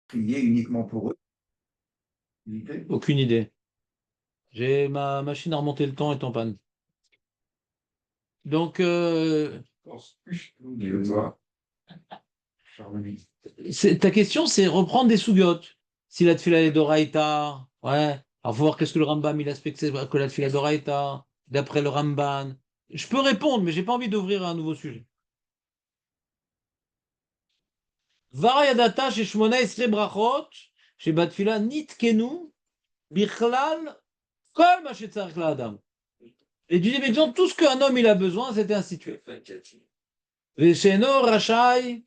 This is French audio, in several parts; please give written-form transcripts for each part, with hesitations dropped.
prier uniquement pour eux? Aucune idée. J'ai ma machine à remonter le temps est en panne. Donc, ta question, c'est reprendre des sougiotes. Si la tfila est d'Oraïta, ouais. Alors, faut voir qu'est-ce que le Rambam il aspecte que la tfila d'Oraïta, d'après le Ramban. Je peux répondre, mais j'ai pas envie d'ouvrir un nouveau sujet. Varayadata chez Shmona Esre Brachot, chez Batfila, Nitkenu, Bichlal, Kol Machet la Adam. Et du exemple, tout ce qu'un homme il a besoin, c'était institué. Vesheno Rachai,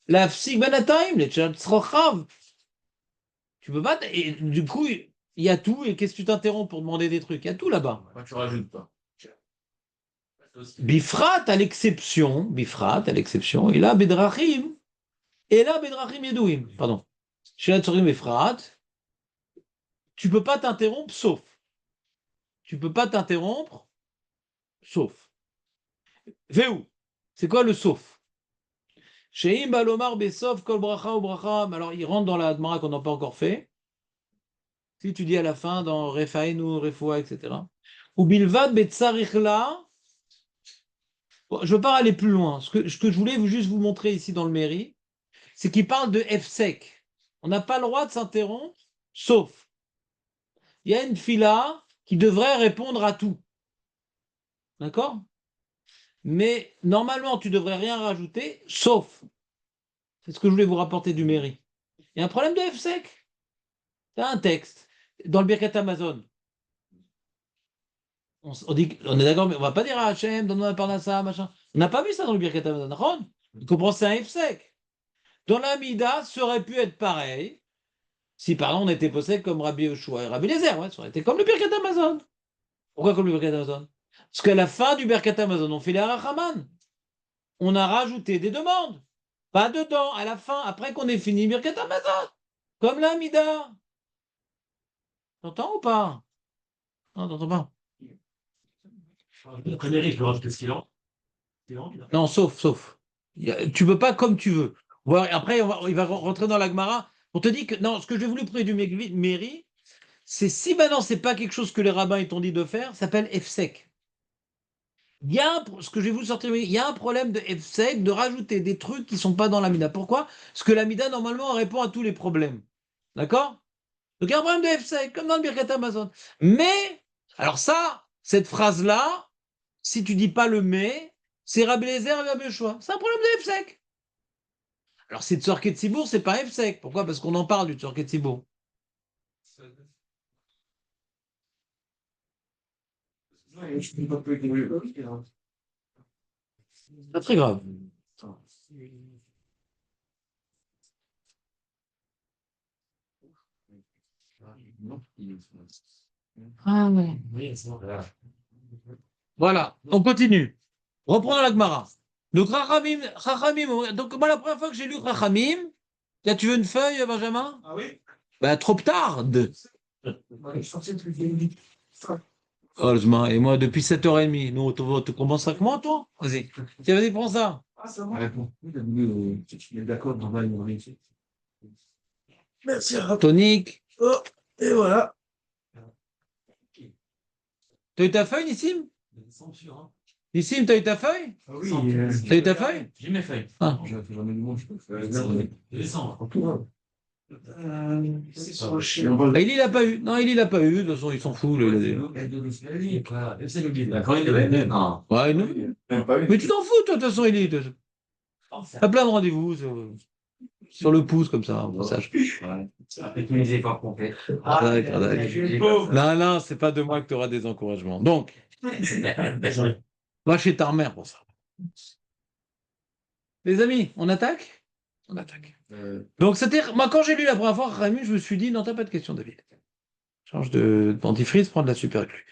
Lafsik Benataim, les Tzrochav. Tu peux pas. Et du coup, il y a tout. Et qu'est-ce que tu t'interromps pour demander des trucs? Il y a tout là-bas. Moi, tu rajoutes pas. Bifrat à l'exception. Bifrat à l'exception. Et là, Bedrachim. Et là, Bedrachim Yedouim. Pardon. Chez la Tzorim Bifrat, tu peux pas t'interrompre sauf. Tu peux pas t'interrompre sauf. Véou. C'est quoi le sauf? Sheim Balomar Besov Kol Bracha ou Bracha. Alors, il rentre dans la Gemara qu'on n'a pas encore fait. Si tu dis à la fin dans Refaïn ou Refoua, etc. Ou Bilvad Betsarichla. Je ne veux pas aller plus loin. Ce que je voulais juste vous montrer ici dans le mairie, c'est qu'il parle de F-sec. On n'a pas le droit de s'interrompre, sauf il y a une fila qui devrait répondre à tout. D'accord? Mais normalement, tu ne devrais rien rajouter, sauf. C'est ce que je voulais vous rapporter du mairie. Il y a un problème de F-sec. Tu as un texte dans le Birkat Amazon. On est d'accord, mais on ne va pas dire à Hachem, donne-nous un parnassa, machin. On n'a pas vu ça dans le Birkat Amazon. On comprend que c'est un F-sec. Dans la Mida, ça aurait pu être pareil si, par exemple, on était possédé comme Rabbi Yoshua et Rabbi Lézer. Ouais, ça aurait été comme le Birkat Amazon. Pourquoi comme le Birkat Amazon? Parce qu'à la fin du Birkat Amazon, on fait les Arachaman. On a rajouté des demandes. Pas dedans, à la fin, après qu'on ait fini Birkat Amazon. Comme la Mida. T'entends ou pas? Non, t'entends pas. Le premier, je le rajouter silence. Non, sauf. Tu peux pas comme tu veux. Après, il va rentrer dans la Gemara. On te dit que, non, ce que j'ai voulu près du mairie, c'est si maintenant c'est pas quelque chose que les rabbins ils t'ont dit de faire, ça s'appelle F-sec. Ce que je vais vous sortir, il y a un problème de F-sec, de rajouter des trucs qui sont pas dans l'amida. Pourquoi? Parce que l'amida, normalement, répond à tous les problèmes. D'accord? Donc il y a un problème de F-sec, comme dans le Birkat Amazon. Mais, alors ça, cette phrase-là, si tu dis pas le mais, c'est Rabbi Eliezer et Rabbi Yoshua. C'est un problème de F-sec. Alors c'est Tzorket Tzibour, c'est pas F-sec. Pourquoi? Parce qu'on en parle du Tzorket Tzibour. Pas très grave. Ah ouais. Voilà, on continue. Reprenons la Gemara. Donc, Chachamim, donc moi, la première fois que j'ai lu Chachamim, là, tu veux une feuille, Benjamin? Ah oui? Ben, trop tard. Heureusement, et moi, depuis 7h30, nous, tu commences avec moi, toi? Vas-y. Tiens, vas-y, prends ça. Ah, ça va. Tu es d'accord, normalement. Merci. Tonique. Oh, et voilà. T'as eu ta feuille, Nissim? Hein. Nissim, t'as eu ta feuille? Ah oui. T'as eu ta feuille? J'ai mes feuilles. Ah. J'ai fait un élément, je peux faire. Descends. Ah, il l'a pas eu. Non, il l'a pas eu. De toute façon, il s'en fout. Ouais, non. Mais tu t'en fous, toi, de toute façon, il a plein de rendez-vous sur le pouce, comme ça, au passage. Non, c'est pas de moi que tu auras des encouragements. Donc, va chez ta mère pour ça. Les amis, on attaque? On attaque. Donc, moi, quand j'ai lu la première fois Rémi, je me suis dit, non, t'as pas de question, David. Change de dentifrice, prends de la super glue.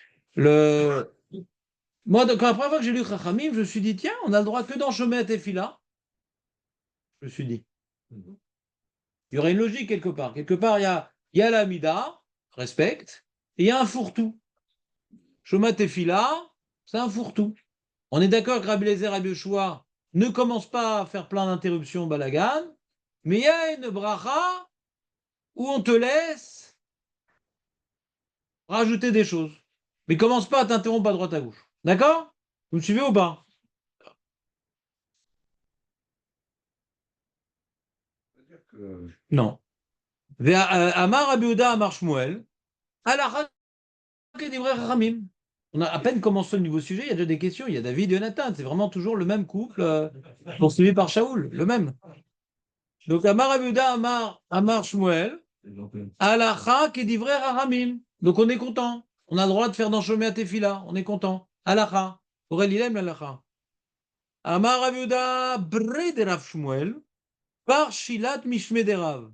Moi, quand la première fois que j'ai lu Chachamim, je me suis dit, tiens, on a le droit que dans Shomet et Fila. Je me suis dit. Il y aurait une logique quelque part. Quelque part, il y a la Mida, respecte, et il y a un fourre-tout. Shomet et Fila, c'est un fourre-tout. On est d'accord que Rabbi Eliezer et Rabbi Yoshua ne commencent pas à faire plein d'interruptions balagan, Mais il y a une bracha où on te laisse rajouter des choses. Mais commence pas à t'interrompre à droite à gauche. D'accord? Vous me suivez ou pas? C'est-à-dire que Non. Amar Rabbi Yehuda Amar Shmuel, Halakha Kedivre Chachamim. On a à peine commencé le nouveau sujet, il y a déjà des questions. Il y a David et Jonathan. C'est vraiment toujours le même couple poursuivi par Shaoul, le même. Donc Amar Rabbi Yehuda Amar Shmuel, Halakha Kedivre Chachamim. Donc on est content. On a le droit de faire dans Shomea Tefila. On est content. Halakha. Aurel, il aime l'halakha. Amar Rabbi Yehuda Bre de Rav Shmuel, par Shilat Mishme de Rav.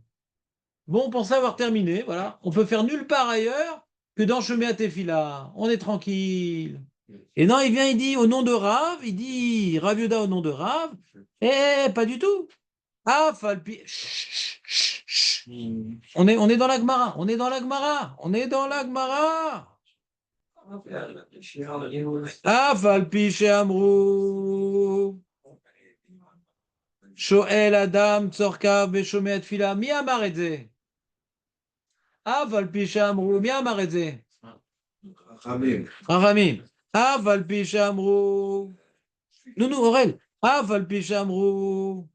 Bon, on pensait avoir terminé, voilà. On peut faire nulle part ailleurs que dans Shemea Tefila. On est tranquille. Et non, il vient, il dit au nom de Rav, il dit Rav Yehuda au nom de Rav. Eh, pas du tout. Ah, Falpi. Chut, chut, chut. On est dans la Gemara. On est dans la Gemara. On est dans la Gemara. Ah, Falpi Amrou. Shoel Adam Tzorka Beshomea Tefila. Mi amar et ze. אבל פי שאמרו, מי אמר את זה? חכמים. חכמים. אבל פי שאמרו, נו, אורל, אבל פי שאמרו,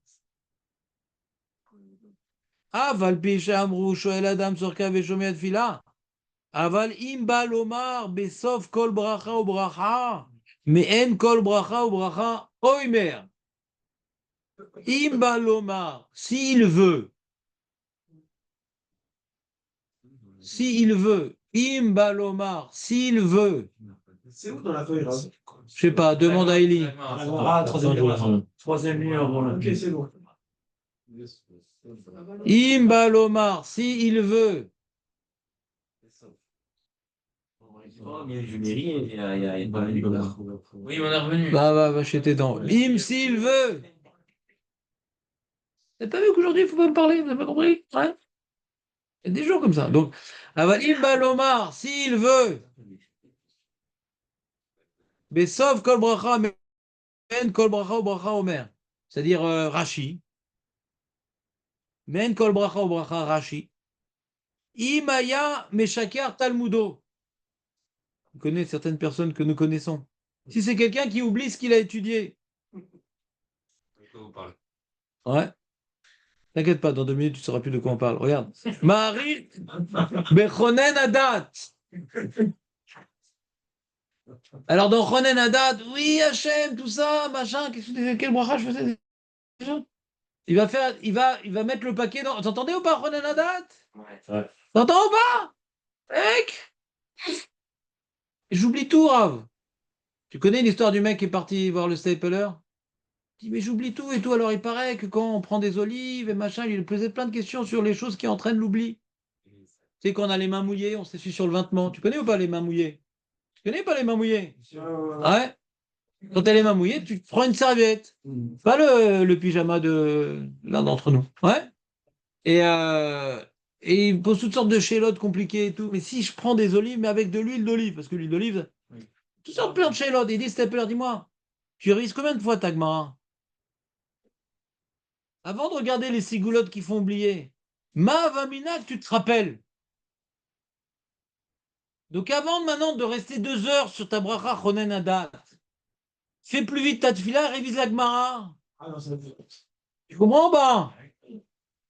אבל פי שאמרו, שואל אדם צורכה ושומע תפילה, אבל אם בא לומר בסוף כל ברכה וברכה, מעין כל ברכה וברכה, אוימר. אם בא לומר, s'il veut, Im Balomar, s'il veut. C'est où dans la feuille, là? Je sais pas, demande à Eli. Ah, troisième ligne avant là. Ok, c'est bon. Im Balomar, s'il veut. Oui, on est revenu. Va chez tes dents. Im, s'il veut. Vous n'avez pas vu qu'aujourd'hui, il ne faut pas me parler, vous n'avez pas compris? Ouais. Il y a des jours comme ça. Donc, Im Balomar, s'il veut. Mais sauf Kol Bracha, Men Kol Bracha ou Bracha Omer. C'est-à-dire Rashi. Men Kol Bracha ou Bracha Rashi. Imaya Meshaker Talmudo. Vous connaissez certaines personnes que nous connaissons. Si c'est quelqu'un qui oublie ce qu'il a étudié. Ouais. T'inquiète pas, dans 2 minutes, tu ne sauras plus de quoi on parle. Regarde. Marie Bechonen Adat. Alors dans Chonen Adat, oui, Hachem, tout ça, machin, quel bracha je faisais déjà? Il va mettre le paquet dans. T'entendais ou pas, Chonen Adat? Ouais. T'entends ou pas? Mec? J'oublie tout, Rav. Tu connais l'histoire du mec qui est parti voir le stapler? Il dit, mais j'oublie tout et tout. Alors il paraît que quand on prend des olives et machin, il lui posait plein de questions sur les choses qui entraînent l'oubli. Tu sais, quand on a les mains mouillées, on s'essuie sur le vêtement. Tu connais ou pas les mains mouillées? Tu connais pas les mains mouillées? Ouais. Quand tu as les mains mouillées, tu te prends une serviette. Pas le pyjama de l'un d'entre nous. Ouais. Et il pose toutes sortes de chélotes compliquées et tout. Mais si je prends des olives, mais avec de l'huile d'olive, parce que l'huile d'olive, toutes sortes plein de chélotes. Il dit, stapler, dis-moi, tu révises combien de fois ta Gemara? Avant de regarder les sigoulottes qui font oublier, Ma Vamina, que tu te rappelles. Donc avant maintenant de rester 2 heures sur ta bracha Chonen Adat, fais plus vite ta tefila, révise la Gemara. Tu comprends pas?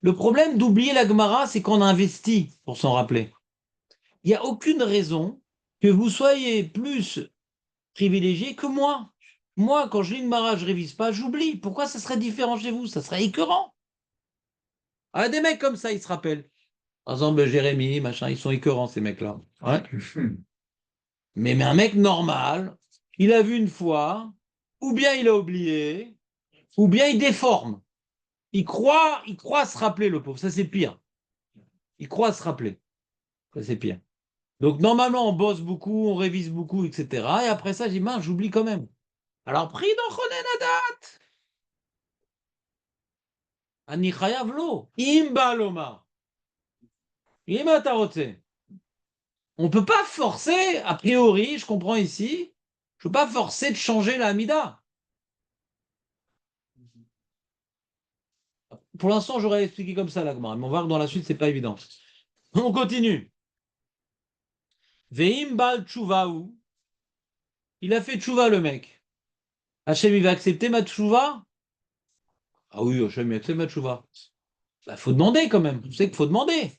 Le problème d'oublier la Gemara, c'est qu'on a investi pour s'en rappeler. Il n'y a aucune raison que vous soyez plus privilégié que moi. Moi, quand je lis une Gemara, je révise pas, j'oublie. Pourquoi ça serait différent chez vous? Ça serait écœurant. Ah, des mecs comme ça, ils se rappellent. Par exemple, Jérémy, machin, ils sont écœurants, ces mecs-là. Ouais. Mais un mec normal, il a vu une fois, ou bien il a oublié, ou bien il déforme. Il croit se rappeler, le pauvre. Ça, c'est pire. Il croit se rappeler. Ça, c'est pire. Donc, normalement, on bosse beaucoup, on révise beaucoup, etc. Et après ça, j'ai dit, mince, j'oublie quand même. Alors, pris dans Chonen Adat. Ani chayav lo. Imba loma. Ima tarotse. On ne peut pas forcer, a priori, je comprends ici, je ne peux pas forcer de changer la Hamida. pour l'instant, j'aurais expliqué comme ça la Gemara, mais on va voir que dans la suite, c'est pas évident. On continue. Veim bal tchouvaou. Il a fait tchouva, le mec. Hachem, il va accepter ma tchouva? Ah oui, Hachem, il accepte ma tchouva. Bah, faut demander quand même. Vous savez qu'il faut demander.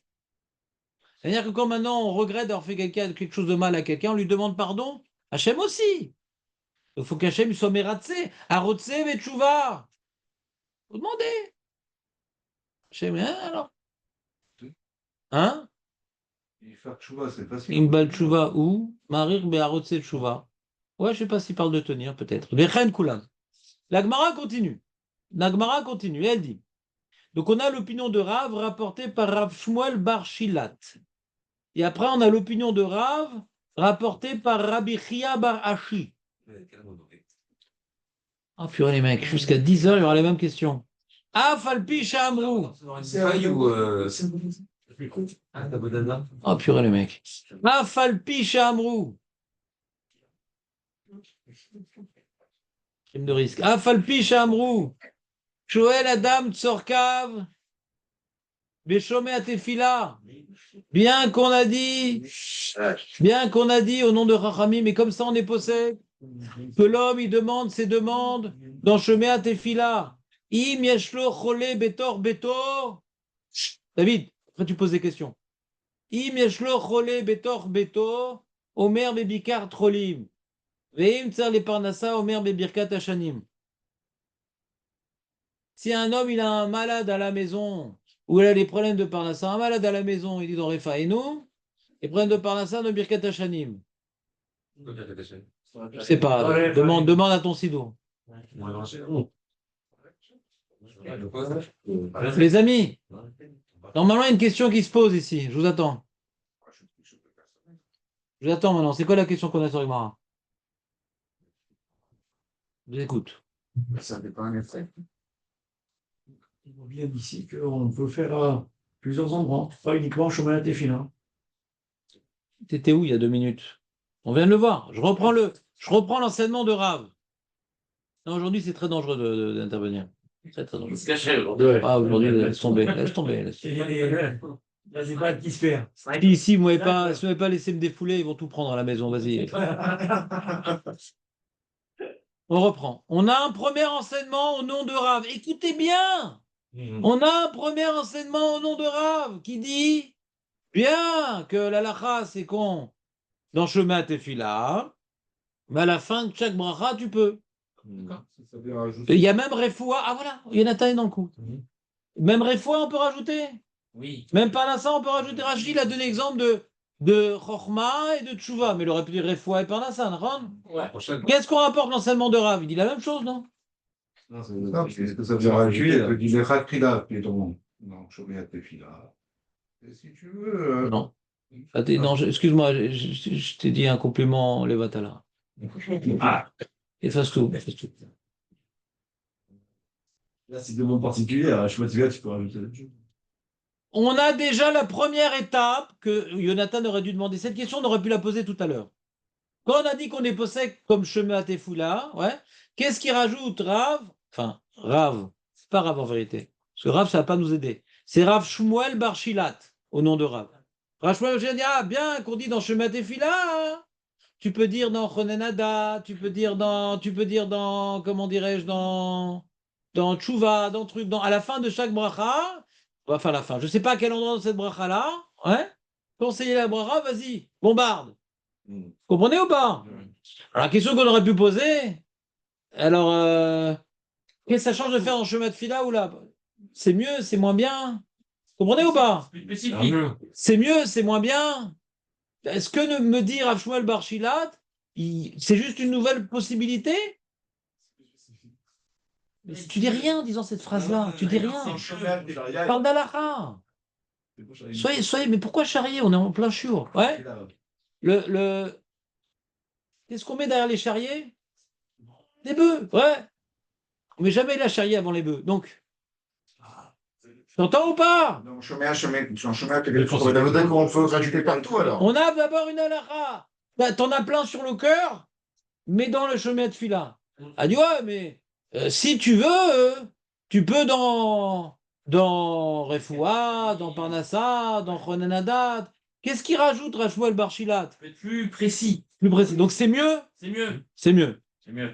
C'est-à-dire que quand maintenant on regrette d'avoir fait quelque chose de mal à quelqu'un, on lui demande pardon. Hachem aussi. Il faut qu'Hachem soit mératsé. Arotse vetchouva. Faut demander. Hachem, hein, alors? Hein? Et faire tchouva, c'est facile. Imbal tchouva ou Marir be'arotse tchouva. Ouais, je sais pas s'il parle de tenir, peut-être. Vechen kulam. La Gemara continue. La Gemara continue. Elle dit. Donc on a l'opinion de Rav rapportée par Rav Shmuel bar Shilat. Et après on a l'opinion de Rav rapportée par Rabbi Chia bar Ashi. Ah purée les mecs, jusqu'à 10 heures il y aura les mêmes questions. Afalpi Shamrou. Ah purée les mecs. Afalpi Shamrou. Crime de risque. Afalpi Shamrou. Shoel Adam Tsorkav. Beshome Atefila. Bien qu'on a dit au nom de Rachamim, mais comme ça on est possède, que l'homme il demande ses demandes dans Shomea Tefila. Im yeshlo chole betor beto. David, après tu poses des questions. Im yeshlo chole betor beto. Omer bebikar trolim. Veim tzer le parnassa omer bebirkat hashanim. Si un homme il a un malade à la maison, ou il a des problèmes de parnassa, un malade à la maison, il dit dans Refa et nous, les problèmes de parnassa de birkat hashanim. Je sais pas, demande à ton sido. Les amis, normalement, il y a une question qui se pose ici. Je vous attends. Je vous attends maintenant. C'est quoi la question qu'on a sur Gemara? Je vous écoute. Ça fait pas un effet. On vient d'ici qu'on peut faire à plusieurs endroits, pas uniquement chemin à Tefila. T'étais où il y a 2 minutes? On vient de le voir. Je reprends l'enseignement de Rav. Non, aujourd'hui, c'est très dangereux d'intervenir. Très, très dangereux. Se cacher aujourd'hui. Ah, aujourd'hui, laisse tomber. Laisse tomber. Là, c'est pas qui se perd. Si vous ne m'avez pas laissé me défouler, ils vont tout prendre à la maison. Vas-y. On reprend. On a un premier enseignement au nom de Rav. Écoutez bien. On a un premier enseignement au nom de Rav qui dit bien que la lacha, c'est con dans chemin Tefila, mais à la fin de chaque bracha, tu peux. Il y a même Refoua. Ah voilà, Yonatan est dans le coup. Même Refoua, on peut rajouter. Oui. Même Parnassa, on peut rajouter. Rachid, il a donné l'exemple de Chochma et de Tchouva, mais il aurait pu dire Refoua et Parnassa, non? Ouais. Qu'est-ce qu'on rapporte l'enseignement de Rav? Il dit la même chose, non? Non, c'est ce que ça veut rajouter. Il est Khatkrila, qui est dans Shomea Tefila. Si tu veux. Non. Non, excuse-moi, je t'ai dit un compliment, Levatala. Ah. Efface tout. Là, c'est des mots particuliers. Je sais pas, tu peux rajouter là-dessus. On a déjà la première étape que Jonathan aurait dû demander. Cette question, on aurait pu la poser tout à l'heure. Quand on a dit qu'on est possède comme chemin à Tefoula, ouais, qu'est-ce qu'il rajoute Rav? Enfin, Rav, c'est pas Rav en vérité. Parce que Rav, ça va pas nous aider. C'est Rav Shmuel bar Shilat, au nom de Rav. Rav Shmuel bar Shilat dit, ah, bien qu'on dit dans chemin à Tefila, hein. Tu peux dire dans Chonenada, tu peux dire dans, comment dirais-je, dans Tchouva, à la fin de chaque bracha, enfin à la fin, je ne sais pas à quel endroit de cette bracha-là, ouais, conseiller la bracha, vas-y, bombarde. Vous comprenez ou pas? Alors la question qu'on aurait pu poser, alors, qu'est-ce que ça change de faire dans chemin de fila ou là? C'est mieux, c'est moins bien? Vous comprenez ou pas? C'est mieux, c'est moins bien? Est-ce que me dire Rav Shmuel bar Shilat, c'est juste une nouvelle possibilité? Mais tu dis rien en disant cette phrase-là. Tu dis rien. Parle d'Alaha. Soyez, mais pourquoi charrier? On est en plein chiour. Ouais. Qu'est-ce qu'on met derrière les charriers? Des bœufs. Ouais. On met jamais la charrier avant les bœufs. Donc, t'entends ou pas? On peut rajouter partout alors. On a d'abord une Alaha. T'en as plein sur le cœur, mais dans le chemin de fila. Ah, dit ouais, mais si tu veux, tu peux dans dans Refoua, dans Parnassa, dans Chonenadat. Qu'est-ce qu'il rajoute, Rachmuel Barchilat? Faut être plus précis. Plus précis. Donc c'est mieux? C'est mieux. C'est mieux. C'est mieux.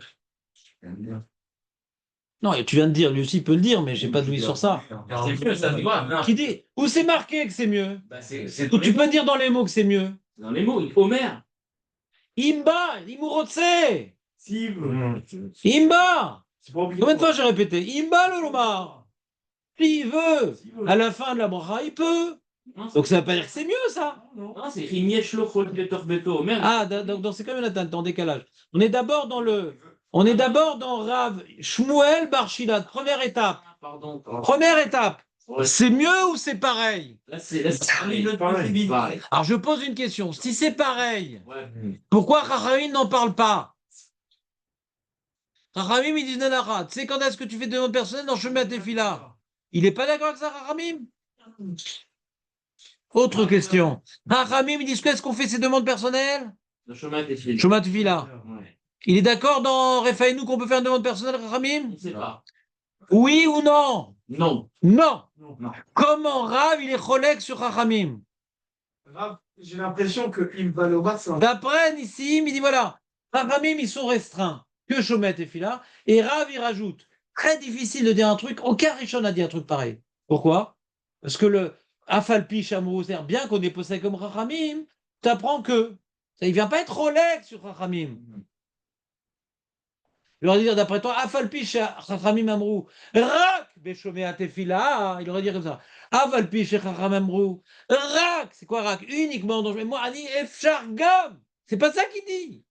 Non, et tu viens de dire, lui aussi il peut le dire, mais j'ai pas de douille sur ça. C'est mieux, ça se voit. Non. Qui dit? Où c'est marqué que c'est mieux? Bah, c'est Ou dans tu les peux mots. dire dans les mots que c'est mieux? Dans les mots, Homer. Imba, Imurotse, Si, Imba. c'est pas Combien de fois j'ai répété? Imba le Lomar. S'il veut, S'il veut. à la fin de la bracha, il peut. Non, Donc ça veut pas dire que c'est mieux ça. Non, non, c'est Rimiech Lochol Betor Beto. Homer. Ah, donc dans ces cas, on est en décalage. On est d'abord dans Rav Shmuel Barchilat. Première étape. Pardon. Première étape. Ouais. C'est mieux ou c'est pareil? Là, c'est pareil. pareil. Alors je pose une question. Si c'est pareil, Ouais. pourquoi Chachamim n'en parle pas? Chachamim, il dit Nanara. Tu sais quand est-ce que tu fais des demandes personnelles dans Shemot Tefila? Il n'est pas d'accord avec ça, Chachamim? Autre question. Chachamim, ils disent qu'est-ce qu'on fait ces demandes personnelles? Le chemin est fini. Shemot Tefila. Ouais. Il est d'accord dans Refaïnou qu'on peut faire une demande personnelle, Chachamim? On ne sait pas. Oui ou non? Non. Non. Non. Comment Rav, il est cholek sur Chachamim? J'ai l'impression que Im Baloma, c'est un... D'après Nissim, il dit voilà, Chachamim, ils sont restreints que Shomet et Fila, et Rav, il rajoute. Très difficile de dire un truc, aucun Rishon a dit un truc pareil. Pourquoi? Parce que le Afalpi Shamrou, c'est-à-dire bien qu'on est posé comme Chachamim, t'apprends que ça, il vient pas être cholek sur Chachamim. Il aurait dire d'après toi, Afalpi Chachamim Amrou, Rak Beshomet Tefila, il aurait dit comme ça. Afalpi Chachamim Amrou, Rak, c'est quoi Rak? Uniquement dans moi, Ani Efchar Gam. C'est pas ça qu'il dit.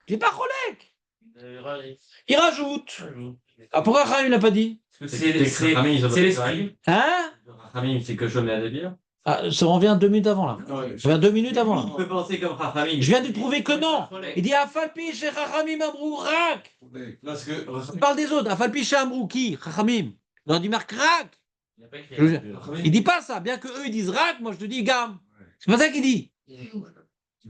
Il n'est pas cholek. Il rajoute. Ah, pourquoi Chachamim n'a pas dit? C'est l'esprit. Hein? Rachamim, c'est que je mets à débire. Ah, ça revient 2 minutes avant là. Ça revient 2 minutes avant là. On peut penser comme Rachamim. Je viens de prouver que non. Il dit Afalpi Chachamim Amrou, Rak. Parce que Il parle des autres. Afalpi Amrou, qui? Chachamim. Il leur dit marque Rak. Il dit pas ça, bien que eux ils disent Rak, moi je te dis Gam. C'est pas ça qu'il dit.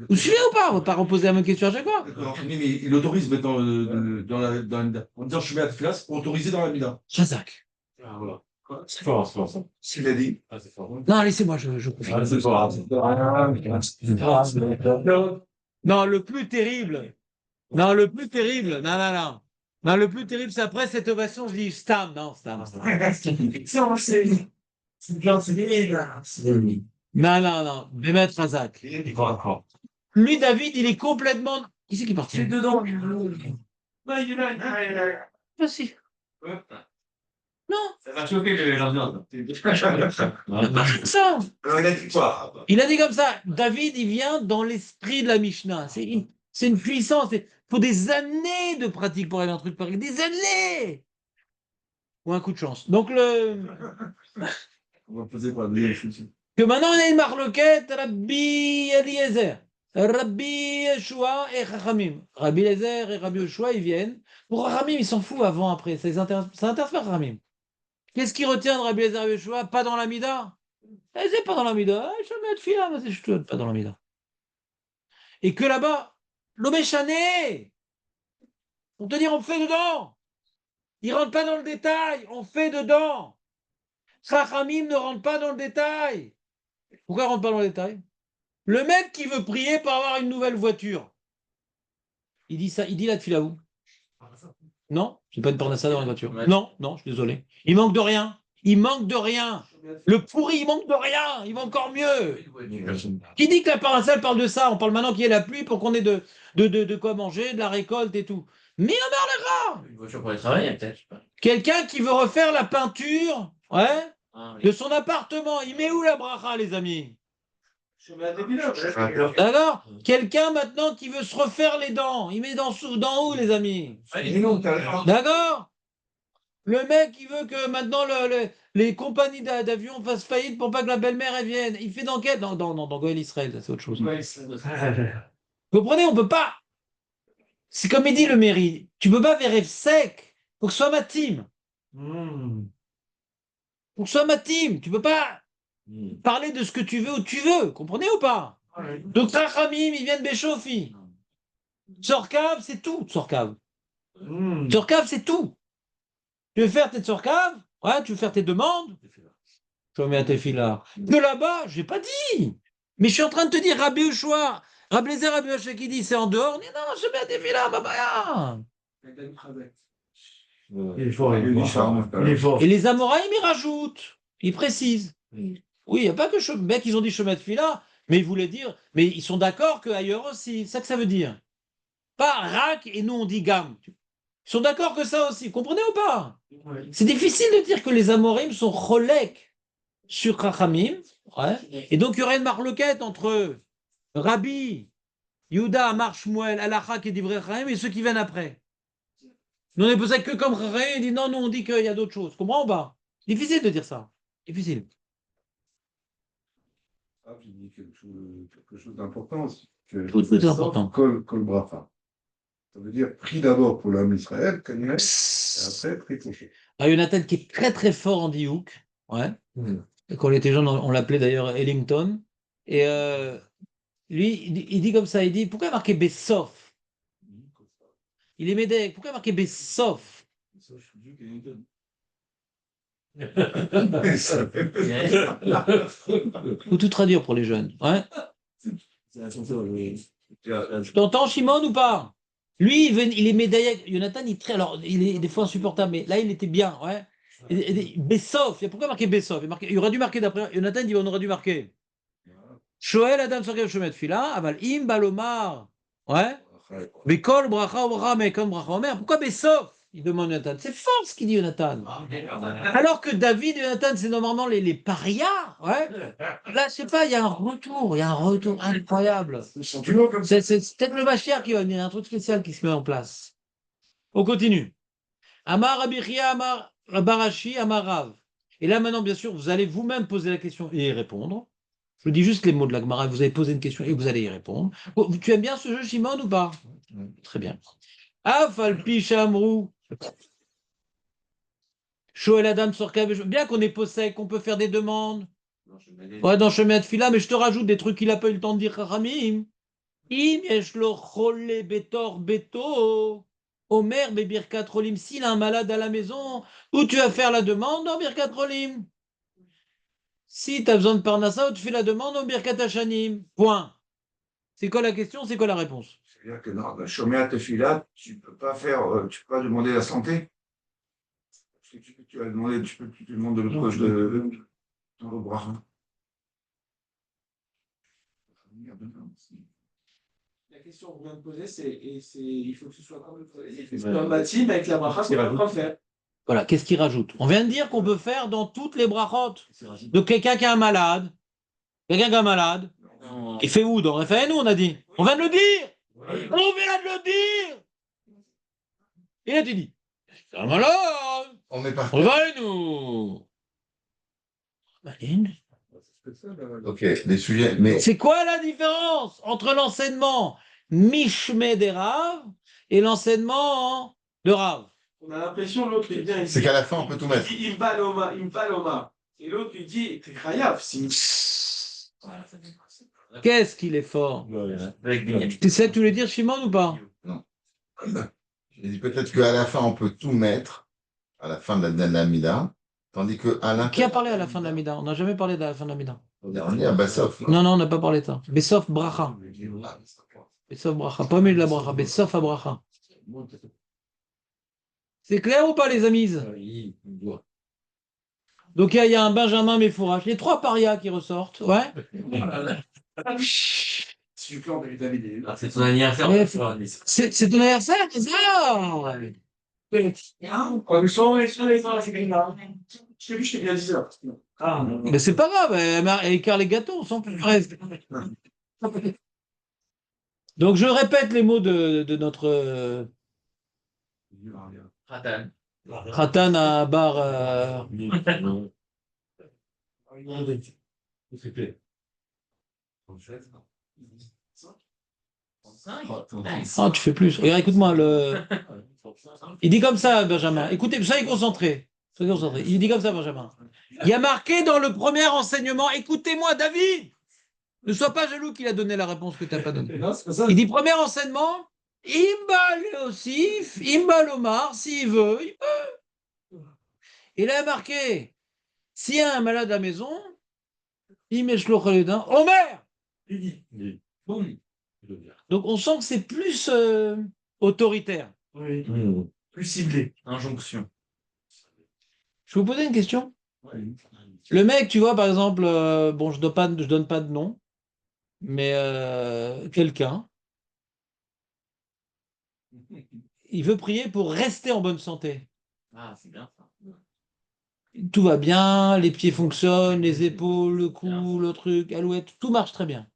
Vous suivez ou pas? On va pas reposer la même question à chaque fois. D'accord. Mais il autorise maintenant dans la Mida. En disant je mets à Tefila, c'est autorisé dans la Mida. Chazak. Ah, voilà. C'est fort, c'est fort. S'il a dit. Ah, c'est fort. Non, laissez-moi, je confie. Ah, c'est fort. Non, le plus terrible. Non, le plus terrible. Non, non, non. Non, le plus terrible, c'est après cette ovation, je dis Stam. Non, Stam. Non, non, non. Bémet Razak. Lui, David, il est complètement. Qui c'est qui est parti? dedans. Vas-y. Non. Ça va choquer l'ambiance. Ça. Alors, il a dit quoi? Il a dit comme ça. David, il vient dans l'esprit de la Mishnah. C'est une puissance. Il faut des années de pratique pour arriver à un truc pareil. Des années. Ou un coup de chance. Donc, On va poser quoi? que maintenant, on a une marloquette, Rabbi Eliezer, Rabbi Yeshua et Chachamim. Rabbi Eliezer et Rabbi Yeshua, ils viennent. Pour Chachamim, ils s'en foutent avant, après. Ça intéresse pas Chachamim. Qu'est-ce qui retient de Rabbi Eliezer et Rabbi Yeshua? Pas dans la Mida. C'est pas dans la Mida. Je vais mettre fila, mais c'est pas dans la Mida. Et que là-bas, l'Omeshané, on te dit, on fait dedans. Il rentre pas dans le détail, on fait dedans. Chachamim ne rentre pas dans le détail. Pourquoi il rentre pas dans le détail? Le mec qui veut prier pour avoir une nouvelle voiture, il dit ça, il dit la tefila où? Non, j'ai pas une parnassa dans la voiture. Non, non, je suis désolé. Il manque de rien. Il manque de rien. Le pourri, il manque de rien. Il va encore mieux. Qui dit que la parnassa elle parle de ça? On parle maintenant qu'il y ait la pluie pour qu'on ait de quoi manger, de la récolte et tout. Mais on a Une voiture pour aller travailler, peut-être. Je sais pas. quelqu'un qui veut refaire la peinture, ouais, Ah, oui. de son appartement. Il met où la bracha, les amis? D'accord? Quelqu'un maintenant qui veut se refaire les dents, il met dans où, les amis? D'accord? Le mec, il veut que maintenant les compagnies d'avion fassent faillite pour pas que la belle-mère elle vienne. Il fait d'enquête dans Goël Israël, ça, c'est autre chose. Vous comprenez? On peut pas. C'est comme il dit le mairie. Tu peux pas faire sec. Faut que ce soit ma team. Faut que ce soit ma team. Tu peux pas parler de ce que tu veux où tu veux. Comprenez ou pas? Donc Rachamim, ils viennent Béchofi. Tsorkav, c'est tout, Tsorkav. Tsorkav, c'est tout. Tu veux faire tes Tsorkav? Ouais, tu veux faire tes demandes? Je mets à tes filles-là. De là-bas, je n'ai pas dit. Mais je suis en train de te dire, Rabbi Ushua, Rabbi Lezer, Rabbi Ushua qui dit c'est en dehors. Non, je mets à tes filles-là, babaya. Il est fort, il est Il est fort. charmant, quand Il est même. fort. Et les Amoraïm, ils rajoutent. Ils précisent. Oui, il n'y a pas que mec, ils ont dit chemin de fila, mais ils voulaient dire, mais ils sont d'accord qu'ailleurs aussi. C'est ça que ça veut dire. Pas rak et nous on dit gam. Ils sont d'accord que ça aussi. Vous comprenez ou pas? C'est difficile de dire que les Amorim sont cholek sur Chachamim. Ouais. Et donc il y aurait une marloquette entre Rabbi, Yehuda, Amar, Shmuel, Alachak et Divrei Chachamim et ceux qui viennent après. Nous on est posé que comme Chachamim, il dit non, nous on dit qu'il y a d'autres choses. Comprends ou pas? Difficile de dire ça. Difficile. Ah, tu dis quelque chose d'important aussi. Que Tout est important. Kol bracha. Ça veut dire pris d'abord pour l'homme Israël, et après pris pour lui. Ah, Jonathan qui est très très fort en diouk. Ouais. Et quand on était jeune, on l'appelait d'ailleurs Ellington. Et lui, il dit comme ça, il dit, pourquoi il a marqué Bessof? Il est médecin, pourquoi il a marqué Bessof? Faut tout traduire pour les jeunes. Ouais. Tu t'entends, Shimon, ou pas? Lui, il est médaillé. Jonathan, alors, il est des fois insupportable, mais là, il était bien. Ouais. Bessof, pourquoi marquer Bessof? Il aurait dû marquer d'après. Jonathan dit on aurait dû marquer. Shoel Adam Sorkev Shomet Fila, Aval Im Balomar. Ouais. Bekol Bracha Obracha Mekon Bracha Omer. Pourquoi Bessof? Il demande Jonathan. C'est fort ce qu'il dit Jonathan. Alors que David et Jonathan, c'est normalement les parias. Ouais. Là, je sais pas, il y a un retour incroyable. C'est peut-être le Mashiach qui va venir, un truc spécial qui se met en place. On continue. Amar Abichia, Amar Barashi, Amar Rav. Et là, maintenant, bien sûr, vous allez vous-même poser la question et y répondre. Je vous dis juste les mots de la Gemara, vous allez poser une question et vous allez y répondre. Tu aimes bien ce jeu, Shimon, ou pas? Très bien. Afalpi Shamrou. Shoel Adam Sorkav. Bien qu'on est possède, qu'on peut faire des demandes. Ouais, dans chemin de fila, mais je te rajoute des trucs qu'il n'a pas eu le temps de dire, Chachamim. Im yeshlo chole betor beto. Omer bebirkat rolim. S'il a un malade à la maison, où tu vas faire la demande dans Birkat rolim. Si tu as besoin de Parnassa, tu fais la demande au Birkat Hashanim. Point. C'est quoi la question? C'est quoi la réponse? C'est-à-dire que dans le Shomer Tefila, tu peux pas demander la santé. Parce que tu vas demander, tu demandes le proche dans le bracha. La question qu'on vient de poser, il faut que ce soit comme le président. C'est compatible avec la bracha qu'on va pas faire. Voilà, qu'est-ce qu'il rajoute? On vient de dire qu'on peut faire dans toutes les brachot. Donc quelqu'un qui est un malade, il fait où? Dans nous on a dit. On vient de le dire. On vient de le dire. Et là tu dis, c'est un malade. On n'est pas. Réveille-nous. Maline. Ok, les sujets. Mais C'est quoi la différence entre l'enseignement Mishmé des Rav et l'enseignement de Rav? On a l'impression l'autre il vient. c'est qu'à la fin, on peut tout mettre. Il me paloma. Et l'autre lui dit, t'es khayaf. Qu'est-ce qu'il est fort? Tu sais que tu voulais dire Shimon ou pas? Non. J'ai dit peut-être qu'à la fin, on peut tout mettre, à la fin de la Mida, tandis qu'à l'intérieur. Qui a parlé à la fin de la Mida? On n'a jamais parlé de la fin de la Mida. On est à Bassof. Non, on n'a pas parlé de ça. Bessof bracha. Bessof bracha. Pas mieux de la bracha. Bessof à bracha. C'est clair ou pas, les amis? Donc il y a un Benjamin Méfourach. Les trois parias qui ressortent. Ouais. C'est du clan de David. C'est ton anniversaire. C'est ton anniversaire, c'est ça? Je t'ai vu, je t'ai bien dit ça. Ah, Mais c'est pas grave, elle écarte les gâteaux, on s'en fout presque. Donc je répète les mots de notre Ratan. Khatan à bar. Ah, tu fais plus. Regarde, écoute-moi. Il dit comme ça, Benjamin. Écoutez, soyez concentrés. Soyez concentrés. Il dit comme ça, Benjamin. Il y a marqué dans le premier enseignement, écoutez-moi, David. Ne sois pas jaloux qu'il a donné la réponse que tu n'as pas donnée. Il dit premier enseignement, Imbal Osif, Imbal Omar, s'il veut, il peut. Et là, il y a marqué, s'il y a un malade à la maison, il met le Khaledin, Omer! Il dit. Boum. Donc on sent que c'est plus autoritaire. Oui. Plus ciblé. Injonction. Je vais vous poser une question. Oui. Le mec, tu vois, par exemple, bon, je donne pas de nom, mais quelqu'un, il veut prier pour rester en bonne santé. Ah, c'est bien ça. Tout va bien, les pieds fonctionnent, les épaules, le cou, le truc, alouette, tout marche très bien.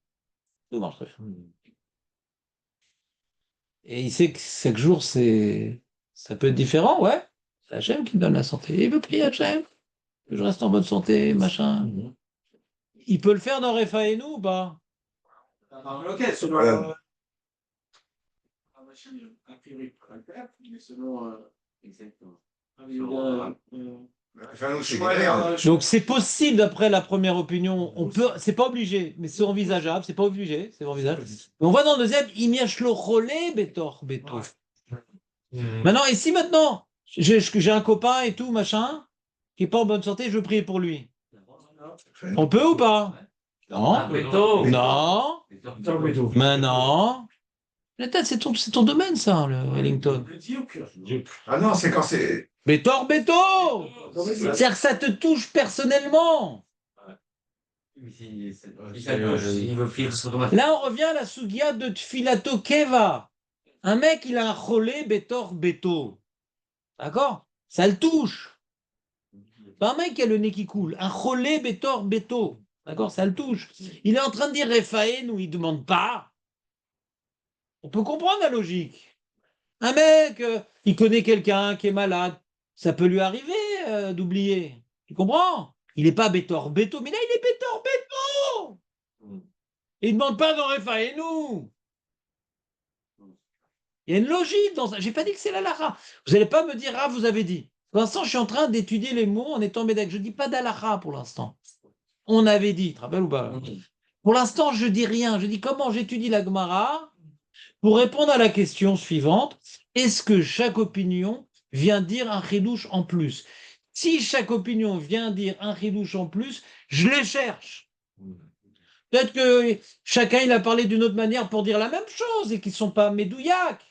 Tout marche très bien. Et il sait que chaque jour, ça peut être différent, ouais. C'est Hachem qui me donne la santé. Il veut prier Hachem, que je reste en bonne santé, machin. Il peut le faire dans Rephaenu ou pas? Ok, selon Voilà. la machine, a priori, il pourrait le faire, mais selon. Exactement. Enfin, nous, c'est Ouais, galère. Donc c'est possible d'après la première opinion. On peut, c'est pas obligé, mais c'est envisageable. C'est pas obligé, c'est envisageable. Mais on voit dans le deuxième, Imiashlo Cholé Betor Beto. Maintenant, et si maintenant j'ai un copain et tout machin qui est pas en bonne santé, je veux prier pour lui. On peut ou pas? Ah, Non. Beto. Non. Beto. Mais non. La tête, c'est ton domaine, ça, le Wellington. Le dit au cœur. Ah non, c'est quand c'est. Betor Beto. C'est-à-dire que ça te touche personnellement. Il veut prier sur toi. Là, on revient à la sugia de Tfilato Keva. Un mec, il a un cholé Betor Beto. D'accord? Ça le touche. Pas un mec qui a le nez qui coule. Un cholé Betor Beto. D'accord? Ça le touche. Il est en train de dire Rephaen ou il ne demande pas. On peut comprendre la logique. Un mec, il connaît quelqu'un qui est malade. Ça peut lui arriver d'oublier. Tu comprends? Il n'est pas Betor Beto, mais là, il est Betor Beto. Il ne demande pas dans Rephaenu. Il y a une logique dans ça. Je n'ai pas dit que c'est la lara. Vous n'allez pas me dire, ah, vous avez dit. Pour l'instant, je suis en train d'étudier les mots en étant médac. Je ne dis pas d'alaha pour l'instant. On avait dit, tu te rappelles ou pas? Pour l'instant, je ne dis rien. Je dis comment j'étudie la Gemara pour répondre à la question suivante. Est-ce que chaque opinion vient dire un chidouche en plus? Si chaque opinion vient dire un chidouche en plus, je les cherche. Peut-être que chacun il a parlé d'une autre manière pour dire la même chose et qu'ils ne sont pas médouillacs.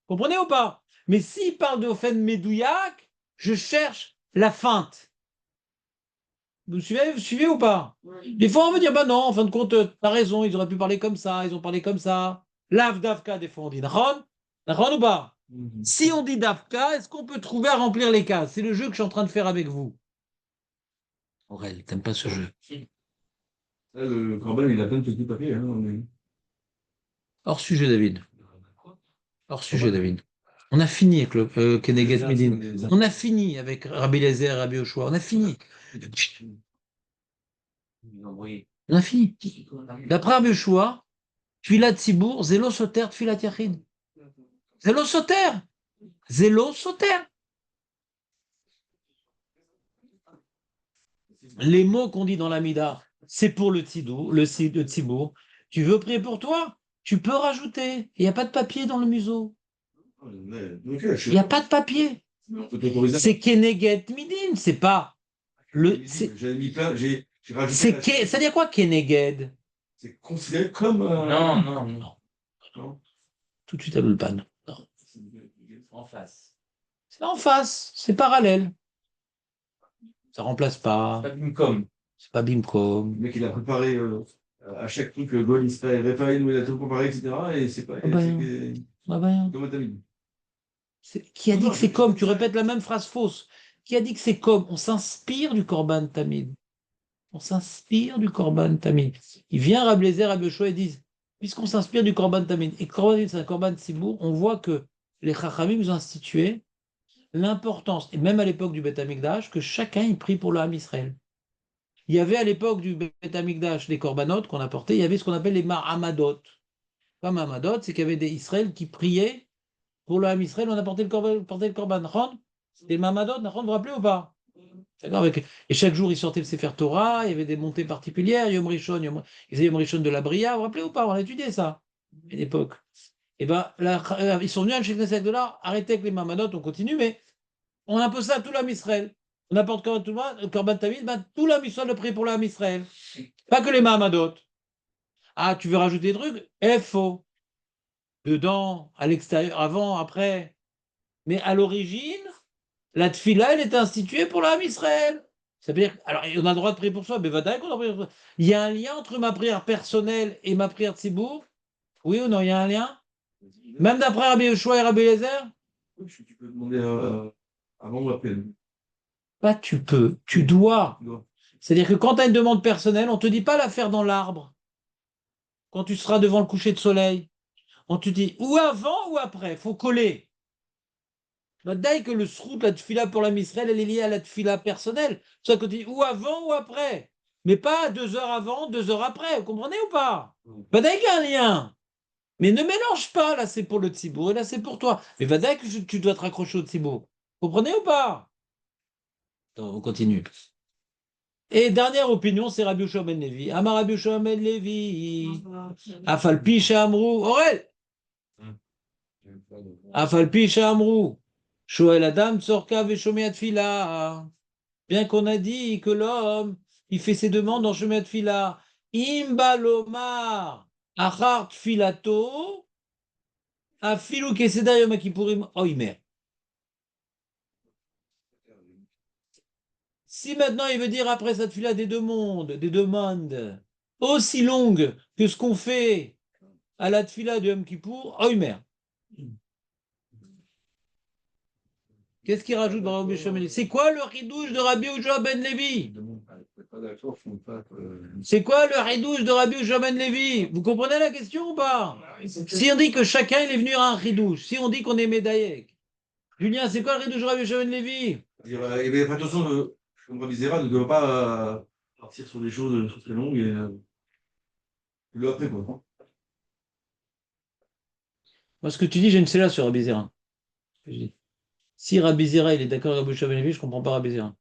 Comprenez ou pas? Mais s'il parle de Ofen médouillac, je cherche la feinte. Vous suivez ou pas? Des fois, on veut dire, bah non, en fin de compte, t'as raison, ils auraient pu parler comme ça, ils ont parlé comme ça. Lav Davka, des fois, on dit Nachon? Nachon ou pas? Si on dit Davka, est-ce qu'on peut trouver à remplir les cases? C'est le jeu que je suis en train de faire avec vous. Aurel, t'aimes pas ce jeu? Le Corban, il a plein de petits papiers. Hein, Hors sujet, David. Hors sujet, David. On a fini avec le Kenegat Midin. On a fini avec Rabbi Lezer et Rabbi Yoshua. On a fini. On a fini. D'après Rabbi Yoshua, Tfilat Tzibour, Zélo Soter, Tfilat Yachid. Zélo Soter. Zélo Soter. Les mots qu'on dit dans la Mida, c'est pour le Tzidou, le Tzibour. Tu veux prier pour toi? Tu peux rajouter. Il n'y a pas de papier dans le museau. Il n'y a pas de papier. C'est Keneget Midin, c'est pas le. J'ai mis plein, j'ai rajouté. Ça veut dire quoi Keneged? C'est considéré comme. Non. Tout de suite à l'ulpan. En face. C'est en face, c'est parallèle. Ça remplace pas. Pas une com. C'est pas Bimcom. Le mec, il a préparé à chaque truc, Goal, Israël, Raphaël, où il a tout préparé, etc. Et c'est pas. Ah bah, c'est Ah ben, comme t'as mis. qui a dit que c'est comme? Tu répètes la même phrase fausse. Qui a dit que c'est comme? On s'inspire du Korban Tamid. On s'inspire du Korban Tamid. Il vient Rabbi Lezer, Rabbi Yoshua et disent, puisqu'on s'inspire du Korban Tamid, et Korban Tamid, c'est un Korban Tzibour, on voit que les Chachamim ont institué l'importance, et même à l'époque du Beth Amikdash, que chacun y prie pour le Ham Israël. Il y avait à l'époque du Beth Amikdash des Korbanot qu'on apportait, il y avait ce qu'on appelle les Ma'amadot. Pas Ma'amadot, c'est qu'il y avait des Israël qui priaient pour le Ham Israël, on apportait le Korban. C'était le Ma'amadot, vous vous rappelez ou pas? D'accord, et chaque jour, ils sortaient le Sefer Torah, il y avait des montées particulières, Yom Rishon, ils faisaient Yom Rishon de la Bria, vous vous rappelez ou pas? On a étudié ça, à l'époque. Et bien, ils sont venus à Sheikh Nesek de là, arrêtez avec les Mamadot, on continue, mais on impose ça à tout l'homme Israël. On apporte Korban Tamid, ben, tout l'âme Israël le prie pour l'âme Israël. Pas que les Mahamadot. Ah, tu veux rajouter des trucs? Faux. Dedans, à l'extérieur, avant, après. Mais à l'origine, la tfila, elle est instituée pour l'âme Israël. Ça veut dire, alors, on a le droit de prier pour soi, mais va qu'on a prié pour soi. Il y a un lien entre ma prière personnelle et ma prière tsibour? Oui ou non, il y a un lien? Même d'après Rabbi Yoshua et Rabbi Eliezer? Oui, tu peux demander avant ou après. Pas tu peux, tu dois. Tu dois. C'est-à-dire que quand tu as une demande personnelle, on ne te dit pas la faire dans l'arbre. Quand tu seras devant le coucher de soleil, on te dit ou avant ou après, il faut coller. Dès que le srout, la tfila pour la Misraël, elle est liée à la tfila personnelle. C'est ça qu'on dit ou avant ou après. Mais pas 2 heures avant, 2 heures après. Vous comprenez ou pas? Dès qu'il y a un lien. Mais ne mélange pas, là c'est pour le tzibour et là c'est pour toi. Mais dès que tu dois te raccrocher au tzibour. Vous comprenez ou pas? Attends, on continue. Et dernière opinion, c'est Rabbi Yoshua ben Levi. Amar Rabbi Yoshua ben Levi. Afalpi Shamrou. Aurel. Afalpi Shamrou. Shoel Adam Tzorka Veshomea Tfila. Bien qu'on a dit que l'homme, il fait ses demandes en Shomea Tfila. Imbalomar. Achar Tfilato. Afilu Keseda Yom Kippourim. Oimer. Si maintenant il veut dire après cette fila des demandes aussi longues que ce qu'on fait à la tfila de Yom Kippour, Oimer. Qu'est-ce qu'il rajoute dans Rabbi Yoshua ben Levi? C'est quoi le ridouche de Rabbi Yoshua ben Levi? C'est quoi le ridouche de Rabbi Yoshua ben Levi? Vous comprenez la question ou pas? Si on dit que chacun il est venu à un ridouche, si on dit qu'on est médaillé, Julien, c'est quoi le ridouche de Rabbi Yoshua ben Levi? Attention, comme Rabbi Zera ne doit pas partir sur des choses très longues et le après quoi. Moi, ce que tu dis, j'ai une celle-là sur Rabbi Zera. Si Rabbi Zera, il est d'accord avec Rabbi Yoshua ben Levi, je ne comprends pas Rabbi Zera.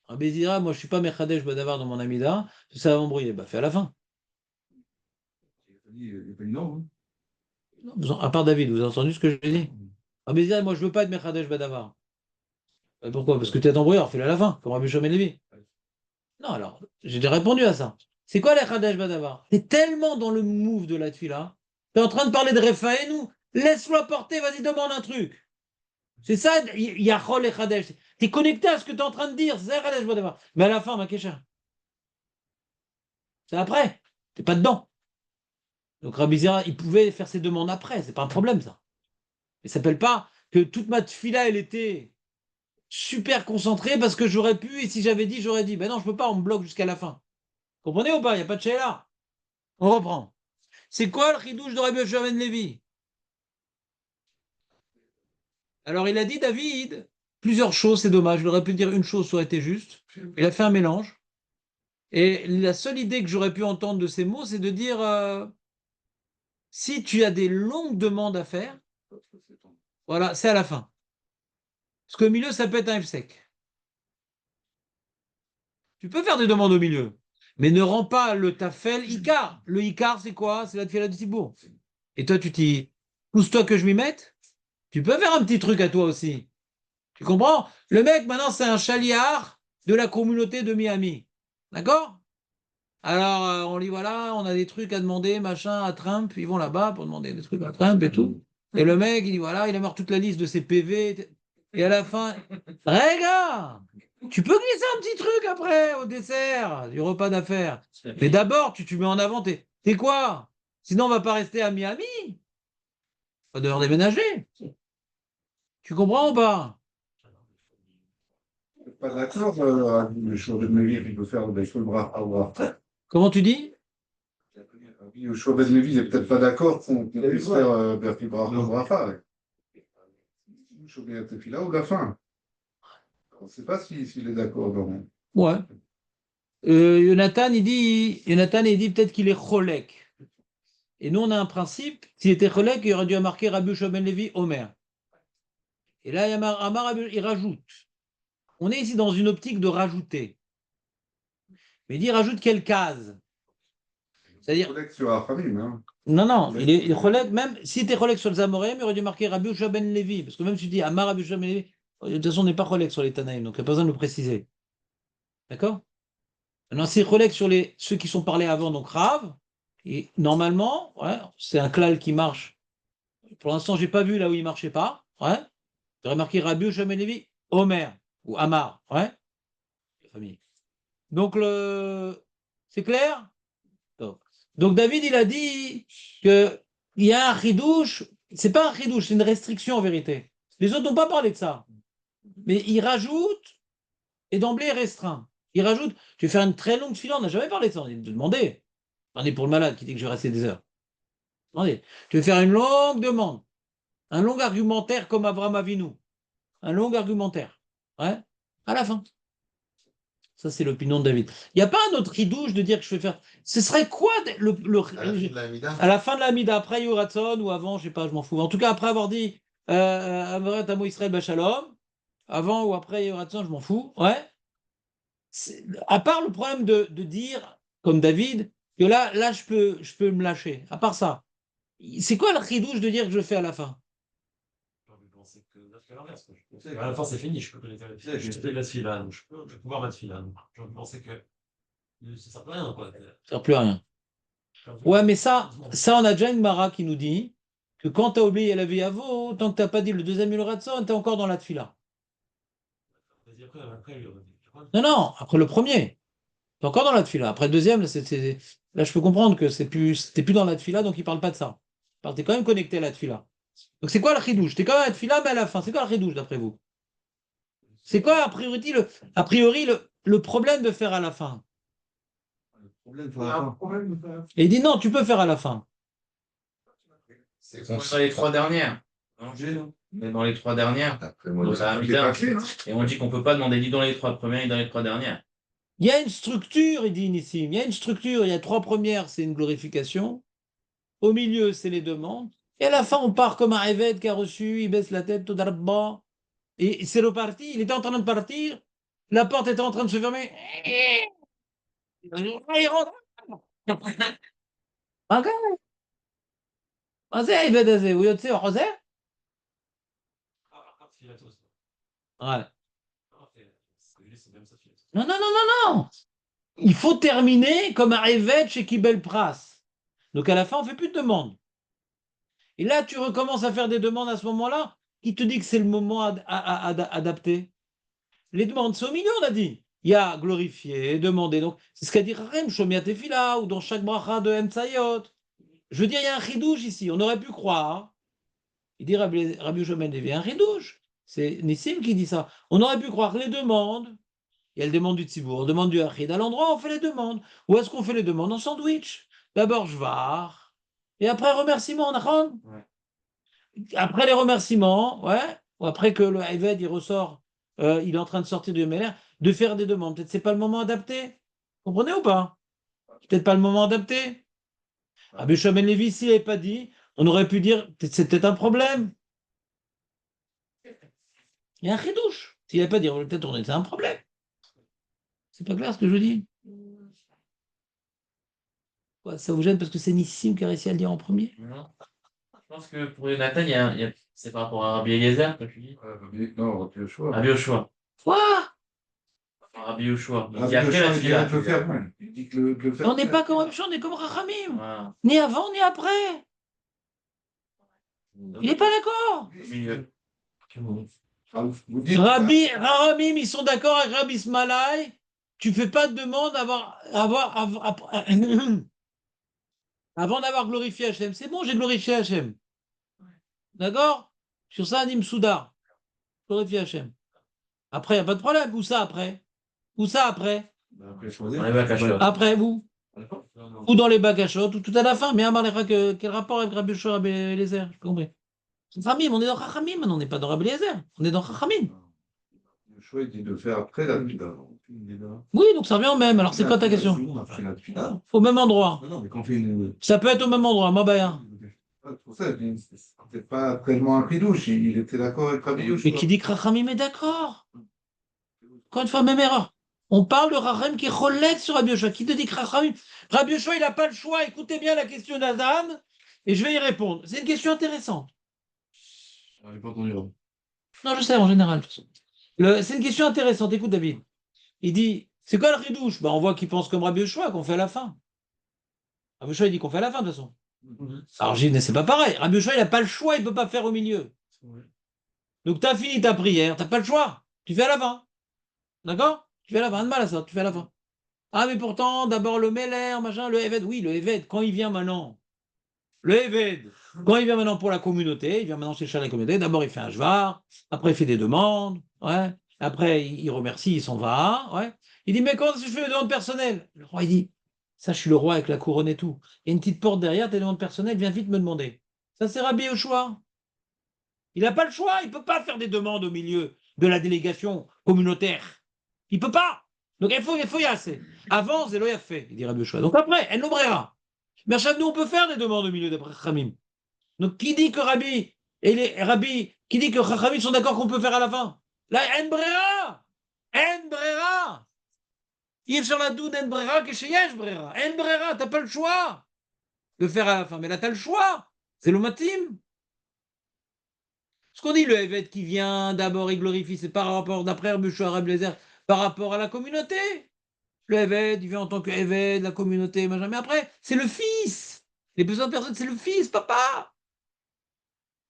Rabbi Zera, moi, je ne suis pas Mechadesh Badavar dans mon Amida, ça va m'embrouiller. Bah, fais à la fin. Il n'y a pas dit non. À part David, vous avez entendu ce que je dis? Rabbi Zera, moi, je ne veux pas être Mechadesh Badavar. Pourquoi? Parce que tu es embrouilleur, fais-le à la fin, comme Rabbi Yoshua ben Levi. Non, alors, j'ai déjà répondu à ça. C'est quoi les Chadesh Badavar? Tu es tellement dans le move de la tfila, tu es en train de parler de Rephaenu, laisse-le porter, vas-y, demande un truc. C'est ça, Yachol et Chadesh. Tu es connecté à ce que tu es en train de dire, c'est ça, Chadesh Badavar. Mais à la fin, ma Kesha. C'est après, tu n'es pas dedans. Donc Rabbi Zera, il pouvait faire ses demandes après, c'est pas un problème ça. Mais ça s'appelle pas que toute ma tfila, elle était super concentrée parce que j'aurais pu, et si j'avais dit, j'aurais dit. Ben non, je peux pas, on me bloque jusqu'à la fin. Comprenez ou pas? Il n'y a pas de là. On reprend. C'est quoi le chidouche de Rabbi Yoshua ben Levi? Alors il a dit David, plusieurs choses, c'est dommage. Il aurait pu dire une chose, ça aurait été juste. Il a fait un mélange. Et la seule idée que j'aurais pu entendre de ces mots, c'est de dire si tu as des longues demandes à faire, voilà, c'est à la fin. Parce qu'au milieu, ça peut être un F sec. Tu peux faire des demandes au milieu, mais ne rends pas le tafel Icar. Le Icar, c'est quoi? C'est la tefila du Tibour. Et toi, tu t'y. Pousse-toi que je m'y mette. Tu peux faire un petit truc à toi aussi. Tu comprends? Le mec, maintenant, c'est un chaliard de la communauté de Miami. D'accord? Alors, on dit, voilà, on a des trucs à demander, machin, à Trump. Ils vont là-bas pour demander des trucs à Trump et tout. Et le mec, il dit, voilà, il a marre toute la liste de ses PV. Et à la fin, regarde, tu peux glisser un petit truc après, au dessert, du repas d'affaires. Mais d'abord, tu mets en avant t'es quoi? Sinon, on va pas rester à Miami. On va devoir déménager. Tu comprends ou pas? Pas d'accord, le choix de Levi, il peut faire des choses braves. Comment tu dis? Le choix de Levi, il n'est peut-être pas d'accord qu'on puisse faire Berfi Brafa. Le choix de là ou la fin. On ne sait pas s'il est d'accord. Ouais. Jonathan, il dit peut-être qu'il est cholek. Et nous, on a un principe, s'il était cholek, il aurait dû marquer Rabbi Yoshua ben Levi, Omer. Et là, il rajoute. On est ici dans une optique de rajouter. Mais il dit rajoute quelle case? C'est-à-dire. Sur Rachamim, hein. Non, il est cholek, même s'il était cholek sur le Zamoréem, il aurait dû marquer Rabbi Yoshua ben Levi. Parce que même si tu dis Amar Rabbi Yoshua ben Levi, De toute façon, on n'est pas relègue sur les Tanaïm, donc il n'y a pas besoin de le préciser. D'accord? Maintenant, c'est relègue sur ceux qui sont parlés avant, donc Rav. Et normalement, ouais, c'est un klal qui marche. Pour l'instant, j'ai pas vu là où il marchait pas. Ouais. J'ai remarqué Rabbi Yochanan Levi, Omer ou Amar. Ouais. La famille. Donc c'est clair? Donc David, il a dit que il y a un chidouche. C'est pas un chidouche, c'est une restriction en vérité. Les autres n'ont pas parlé de ça. Mais il rajoute, et d'emblée restreint. Il rajoute, tu veux faire une très longue fila, on n'a jamais parlé de ça, on est demandé. On est pour le malade qui dit que je vais rester des heures. Demandez. Tu veux faire une longue demande, un long argumentaire comme Abraham Avinu, un long argumentaire. Ouais, à la fin. Ça, c'est l'opinion de David. Il n'y a pas un autre ridouche de dire que je vais faire. Ce serait quoi à la fin de la Mida, après Yoratson ou avant, je sais pas, je m'en fous. En tout cas, après avoir dit Ameret Amo Israël Bachalom, avant ou après Yoratson, je m'en fous. Ouais. À part le problème de dire, comme David, que là je peux me lâcher. À part ça, c'est quoi le ridouche de dire que je fais à la fin? J'ai envie de penser que l'inverse, quoi. À la fin, c'est fini, je peux connaître la fila, je fais la fila, je vais pouvoir mettre fila. J'ai envie de penser que ça sert à rien, quoi. Ça ne sert plus à rien. Ouais, mais ça, on a déjà une Mara qui nous dit que quand tu as oublié la vie à vous, tant que tu n'as pas dit le deuxième Ilratson, tu es encore dans la tfila. Non, non, après le premier, tu es encore dans la tfila. Après le deuxième, là je peux comprendre que t'es plus dans la tfila, donc il ne parle pas de ça. Tu es quand même connecté à la tfila. Donc c'est quoi le chidouche? Tu es quand même à la tfila, mais à la fin, c'est quoi le chidouche d'après vous? C'est quoi a priori le problème de faire à la fin? Le problème, Et il dit non, tu peux faire à la fin. C'est qu'on est dans les trois dernières. Mais dans les trois dernières. Après, moi, Donc, j'ai ça a pas mis fait là. la clé, hein. Et on dit qu'on peut pas demander ni dans les trois premières ni dans les trois dernières. Il y a une structure, il dit Nissim, il y a une structure, il y a trois premières, c'est une glorification. Au milieu, c'est les demandes. Et à la fin, on part comme un évêque qui a reçu, il baisse la tête, tout d'abord. Et c'est reparti, il était en train de partir, la porte était en train de se fermer. Il rentre. Ok. מה זה העבד הזה? הוא יוצא, הוא חוזר? Ouais. Non, non, non, non, non. Il faut terminer comme un évêque chez Kibel Pras. Donc à la fin, on ne fait plus de demandes. Et là, tu recommences à faire des demandes à ce moment-là. Qui te dit que c'est le moment adapté? Les demandes, c'est au milieu, on a dit. Il y a glorifier, demander. Donc, c'est ce qu'a dit Rachem, Shomiat Tefila, ou dans chaque bracha de Emtsayot. Je veux dire, il y a un chidouche ici. On aurait pu croire. Il dit Rabbi Yochanan Levi, un chidouche. C'est Nissim qui dit ça. On aurait pu croire que les demandes, il y a le demande du Tzibour, on demande du Achid. À l'endroit où on fait les demandes. Où est-ce qu'on fait les demandes? En sandwich. D'abord, Jvar. Et après, remerciement, Nachon. Ouais. Après les remerciements, ouais, ou après que le Eved il ressort, il est en train de sortir du MLR, de faire des demandes. Peut-être c'est pas le moment adapté. Comprenez ou pas? Peut-être pas le moment adapté. Rabbi Yochanan Levi, s'il n'avait pas dit, on aurait pu dire, c'est peut-être un problème. Il y a un chidouche. S'il n'avait pas dit, on aurait peut-être tourné, c'est un problème. C'est pas clair ce que je dis? Quoi, ça vous gêne parce que c'est Nissim qui a réussi à le dire en premier? Non. Je pense que pour Jonathan, c'est par rapport à Rabbi Eliezer que tu dis. Non, Rabbi Yoshua. Rabbi Yoshua. Quoi? Rabbi Yoshua. Il Rabbi dit après Yoshua, la il dirait fila. de le faire, ouais. Il dit que de le faire. On n'est pas comme Rabbi, on est comme Rachamim. Voilà. Ni avant, ni après. Il n'est pas d'accord. Au milieu. Ah, vous dites. Rabbi, Rahamim, ils sont d'accord avec Rabbi Ismaïl. Tu fais pas de demande avant d'avoir glorifié Hachem. C'est bon, j'ai glorifié Hachem. D'accord? Sur ça, Nim Soudar. Glorifié Hachem. Après, il n'y a pas de problème. Où ça après? Où ça après? Après, On est bac à Shot. Après, vous? Ou dans les bacs à shot, ou tout à la fin. Mais quel rapport avec Rabbi Yoshua, Rabbi Eliezer? Je comprends. Rachamim, on est dans Rachamim, on n'est pas dans Rabbi Eliezer. On est dans Rachamim. Yoshua, il dit de le faire après la fila. Oui, donc ça revient au même. Alors, c'est quoi ta question? On a fait la fila. Au même endroit. Non, mais quand on fait une. Ça peut être au même endroit, moi, bah, C'est pour ça, c'était pas tellement un chidouche. Il était d'accord avec Rabbi Yoshua. mais qui dit que Rachamim est d'accord? Encore une fois, même erreur. On parle de Rachamim qui relève sur Rabbi Yoshua. Qui te dit que Rachamim? Rabbi Yoshua, il n'a pas le choix. Écoutez bien la question d'Adam et je vais y répondre. C'est une question intéressante. J'ai pas entendu. Non, je sais, en général. De toute façon. C'est une question intéressante. Écoute, David. Il dit, c'est quoi le ridouche? On voit qu'il pense comme Rabbi Yoshua, qu'on fait à la fin. Rabbi Yoshua, il dit qu'on fait à la fin, de toute façon. Alors, j'ai dit, c'est pas pareil. Rabbi Yoshua, il n'a pas le choix, il ne peut pas faire au milieu. Donc, tu as fini ta prière, tu n'as pas le choix. Tu fais à la fin. D'accord? Tu fais à la fin. Un de mal à ça, tu fais à la fin. Ah, mais pourtant, d'abord le Meller, machin, le Eved. Oui, le Eved, quand il vient maintenant. Le Eved, quand il vient maintenant pour la communauté, il vient maintenant chez la communauté, d'abord il fait un jvar, après il fait des demandes, ouais. Après il remercie, il s'en va, ouais. Il dit, mais quand je fais des demandes personnelles? Le roi, il dit, ça, je suis le roi avec la couronne et tout. Il y a une petite porte derrière, tes demandes personnelles, viens vite me demander. Ça, c'est Rabbi Yoshua. Il n'a pas le choix, il ne peut pas faire des demandes au milieu de la délégation communautaire. Il ne peut pas. Donc il faut y assez. Avant, Zélo y a fait, il dit Rabbi Yoshua. Donc après, elle l'ouvrira. Mais nous, on peut faire des demandes au milieu d'après Khamim. Donc qui dit que Rabbi et les Rabbi, qui dit que Khamim sont d'accord qu'on peut faire à la fin? Là, En Brera! En Brera! Il sur la doune En Brera que chez Yesh Brera. En Brera, t'as pas le choix de faire à la fin. Mais là, t'as le choix. C'est le matim. Ce qu'on dit, le évêque qui vient d'abord, il glorifie, c'est par rapport, d'après Rabbi Yoshua Rabbi Eliezer, par rapport à la communauté. Le évêque, il vient en tant qu'évêque de la communauté, machin. Mais après, c'est le fils. Les besoins de personne, c'est le fils, papa.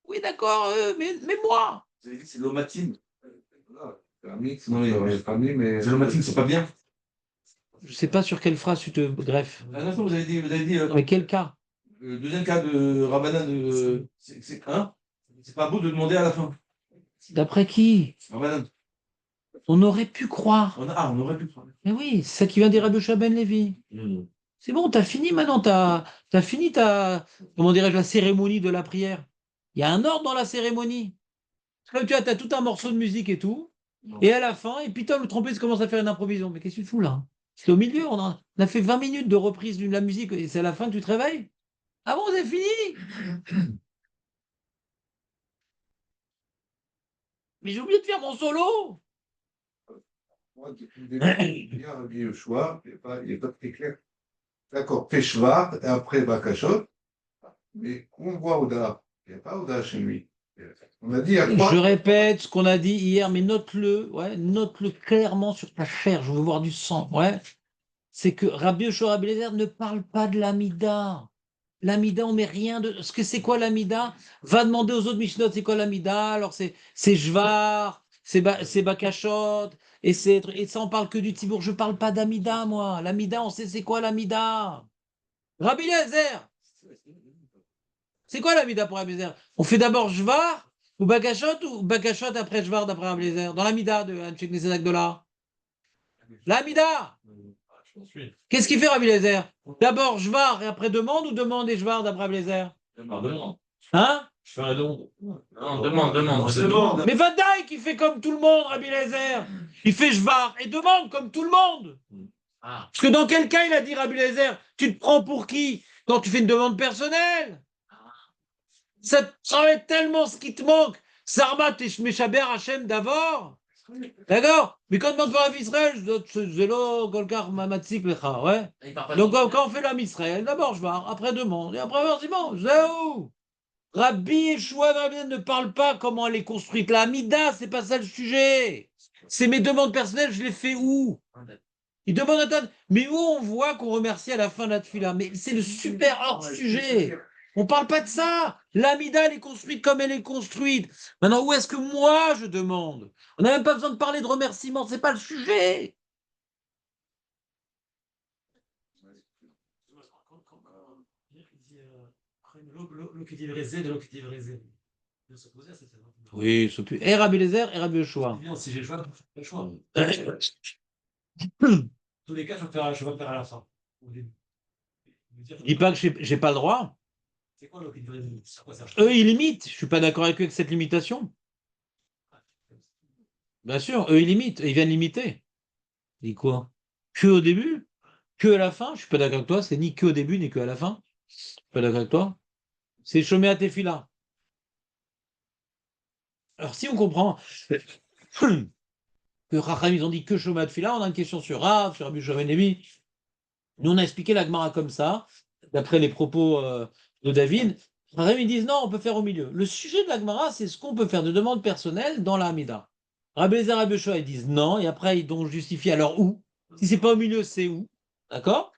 Oui, d'accord, mais moi. Vous avez dit que c'est l'omatine. Famille, Non, mais- mais. C'est l'omatine, c'est pas bien. Je sais pas sur quelle phrase tu te greffes. La dernière fois, vous avez dit Mais quel cas? le deuxième cas de Rabbanan, c'est pas beau de demander à la fin. D'après qui? Rabbanan. On aurait pu croire. On aurait pu prendre. Mais oui, c'est ça qui vient des Rabbi Yoshua ben Lévi. C'est bon, t'as fini maintenant, t'as fini comment dirais-je, la cérémonie de la prière. Il y a un ordre dans la cérémonie. C'est comme tu as tout un morceau de musique et tout, et à la fin, et puis toi, le trompette commence à faire une improvisation. Mais qu'est-ce que tu fous là? C'est au milieu, on a fait 20 minutes de reprise de la musique, et c'est à la fin que tu te réveilles? Ah bon, c'est fini? Mais j'ai oublié de faire mon solo! Moi, depuis le début, il y a Rabbi Yoshua, il n'est pas très clair. D'accord, Peshvar, et après Bakashot, mais on voit Oda. Il n'y a pas Oda chez lui. On a dit, il y a Je trois. répète ce qu'on a dit hier, mais note-le, ouais, note-le clairement sur ta chair, je veux voir du sang, ouais. C'est que Rabbi Yoshua Rabbi Eliezer ne parle pas de l'Amida. L'Amida, on met rien de. Ce que c'est quoi l'Amida? Va demander aux autres Mishnot, c'est quoi l'Amida? Alors c'est Jvar, c'est Bakashot, et ça on parle que du Tibour. Je parle pas d'Amida, moi. L'Amida, on sait c'est quoi l'Amida? Rabbi Eliezer, c'est quoi l'Amida pour Rabbi Eliezer? On fait d'abord Jvar ou Bakashot après Jvar d'après Rabbi Eliezer? Dans l'Amida de Anchek Nesedak de là. L'Amida! Qu'est-ce qu'il fait Rabbi Eliezer? D'abord Jvar et après demande ou demande et Jvar d'après Rabbi Eliezer? Demande. Hein? Je fais un don. Non, demande. Mais Van Dyke, il fait comme tout le monde, Rabbi Eliezer. Il fait Jvar et demande comme tout le monde. Ah. Parce que dans quel cas il a dit Rabbi Eliezer, tu te prends pour qui quand tu fais une demande personnelle? Ça va être tellement ce qui te manque. Sarmat et Shmeshaber Hachem d'abord. D'accord? Mais quand on demande par Israël, Zélo, Golkar, Mamatzik, Lecha, ouais. Donc quand on fait l'âme Israël, d'abord Jvar, après demande, et après remerciement. Zéou! Rabbi Yeshua ne parle pas comment elle est construite. La Hamida, c'est pas ça le sujet. C'est mes demandes personnelles, je les fais où? Il demande à Tan, mais où on voit qu'on remercie à la fin de la tefila? Mais c'est le super hors sujet. On parle pas de ça. L'Amida, elle est construite comme elle est construite. Maintenant, où est-ce que moi je demande? On n'a même pas besoin de parler de remerciements, c'est pas le sujet. L'eau qui dit brisé, de l'eau qui dit brisé. Il faut se poser à cette question. Oui, c'est plus. Et Rabbi Eliezer et Rabbi Yoshua. Si j'ai le choix, j'ai le choix. Tous les cas, je vais le faire à la fin. Au début. Je dis pas que j'ai pas le droit. C'est quoi l'eau qui dit brisé? C'est quoi ça? Eux, ils limitent. Je suis pas d'accord avec eux avec cette limitation. Bien sûr, eux, ils limitent. Ils viennent limiter. Ils disent quoi? Que au début? Que à la fin? Je suis pas d'accord avec toi. C'est ni que au début, ni que à la fin. Je suis pas d'accord avec toi. C'est chômé à tes filas. Alors, si on comprend que Racham, ils ont dit que chômé à Tfila, on a une question sur Rav, sur Rabbi Yoshua ben Levi. Nous, on a expliqué la Gemara comme ça, d'après les propos de David. Rahim, ils disent non, on peut faire au milieu. Le sujet de la Gemara, c'est ce qu'on peut faire de demande personnelle dans la Hamida. Rabbi Eliezer et Rabbi Yoshua, ils disent non, et après, ils doivent justifier alors où? Si c'est pas au milieu, c'est où? D'accord?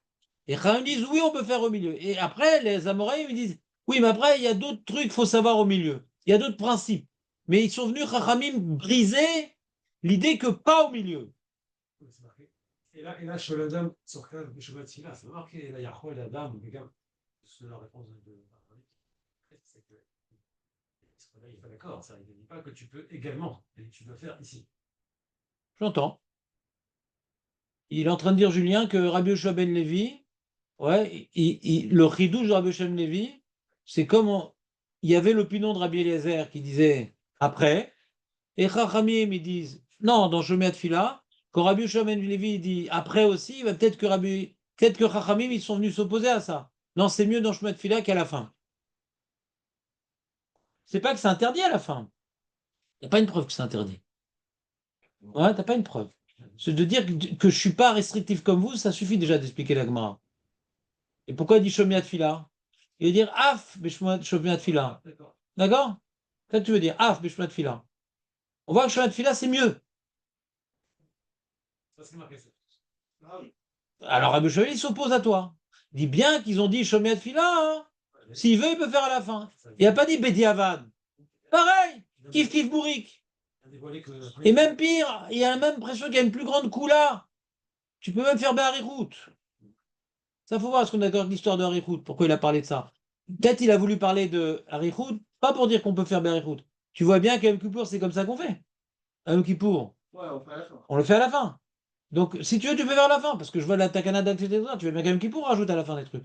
Et Rahim disent oui, on peut faire au milieu. Et après, les Amoraïm, ils disent oui, mais après, il y a d'autres trucs qu'il faut savoir au milieu. Il y a d'autres principes. Mais ils sont venus, Chachamim, briser l'idée que pas au milieu. C'est marqué. Et là, chez l'Adam, sur quel Shabbat Tfila, c'est marqué, là, Yahweh, l'Adam, quelqu'un, c'est la réponse de c'est que là, il n'est pas d'accord, ça, il ne dit pas que tu peux également, et tu dois faire ici. J'entends. Il est en train de dire, Julien, que Rabbi Yoshua ben Levi, ouais, le chidouche de Rabbi Yoshua ben Levi, c'est comme il y avait l'opinion de Rabbi Eliezer qui disait après, et Chachamim, ils disent non, dans Shomei Tfila, quand Rabbi Yoshua ben Levi dit après aussi, bah, peut-être que Chachamim, ils sont venus s'opposer à ça. Non, c'est mieux dans Shomei Tfila qu'à la fin. C'est pas que c'est interdit à la fin. Il n'y a pas une preuve que c'est interdit. Ouais, t'as pas une preuve. C'est de dire que je suis pas restrictif comme vous, ça suffit déjà d'expliquer la Gemara. Et pourquoi il dit Shomei Tfila? Il veut dire Af Shomei Tfila. D'accord? Qu'est-ce que tu veux dire? Af Shomei Tfila. On voit que Shomei Tfila, c'est mieux. Ça, c'est marqué, ça. Alors Rabbi Shmuel, il s'oppose à toi. Il dit bien qu'ils ont dit Shomei Tfila, hein. S'il veut, il peut faire à la fin. Il n'a pas dit Bediavad. Pareil, Kif Kif Bourik. Et même pire, il y a même l'impression qu'il y a une plus grande coula. Tu peux même faire Béharichout. Ça, faut voir ce qu'on a avec l'histoire de Harichout. Pourquoi il a parlé de ça? Peut-être il a voulu parler de Harichout, pas pour dire qu'on peut faire Béharichout. Tu vois bien qu'à Yom Kippour, c'est comme ça qu'on fait. À Yom Kippour, Ouais, on fait à la fin. on le fait à la fin. Donc, si tu veux, tu peux faire à la fin, parce que je vois la Takana, etc. Tu veux bien quand même qui pour rajouter à la fin des trucs.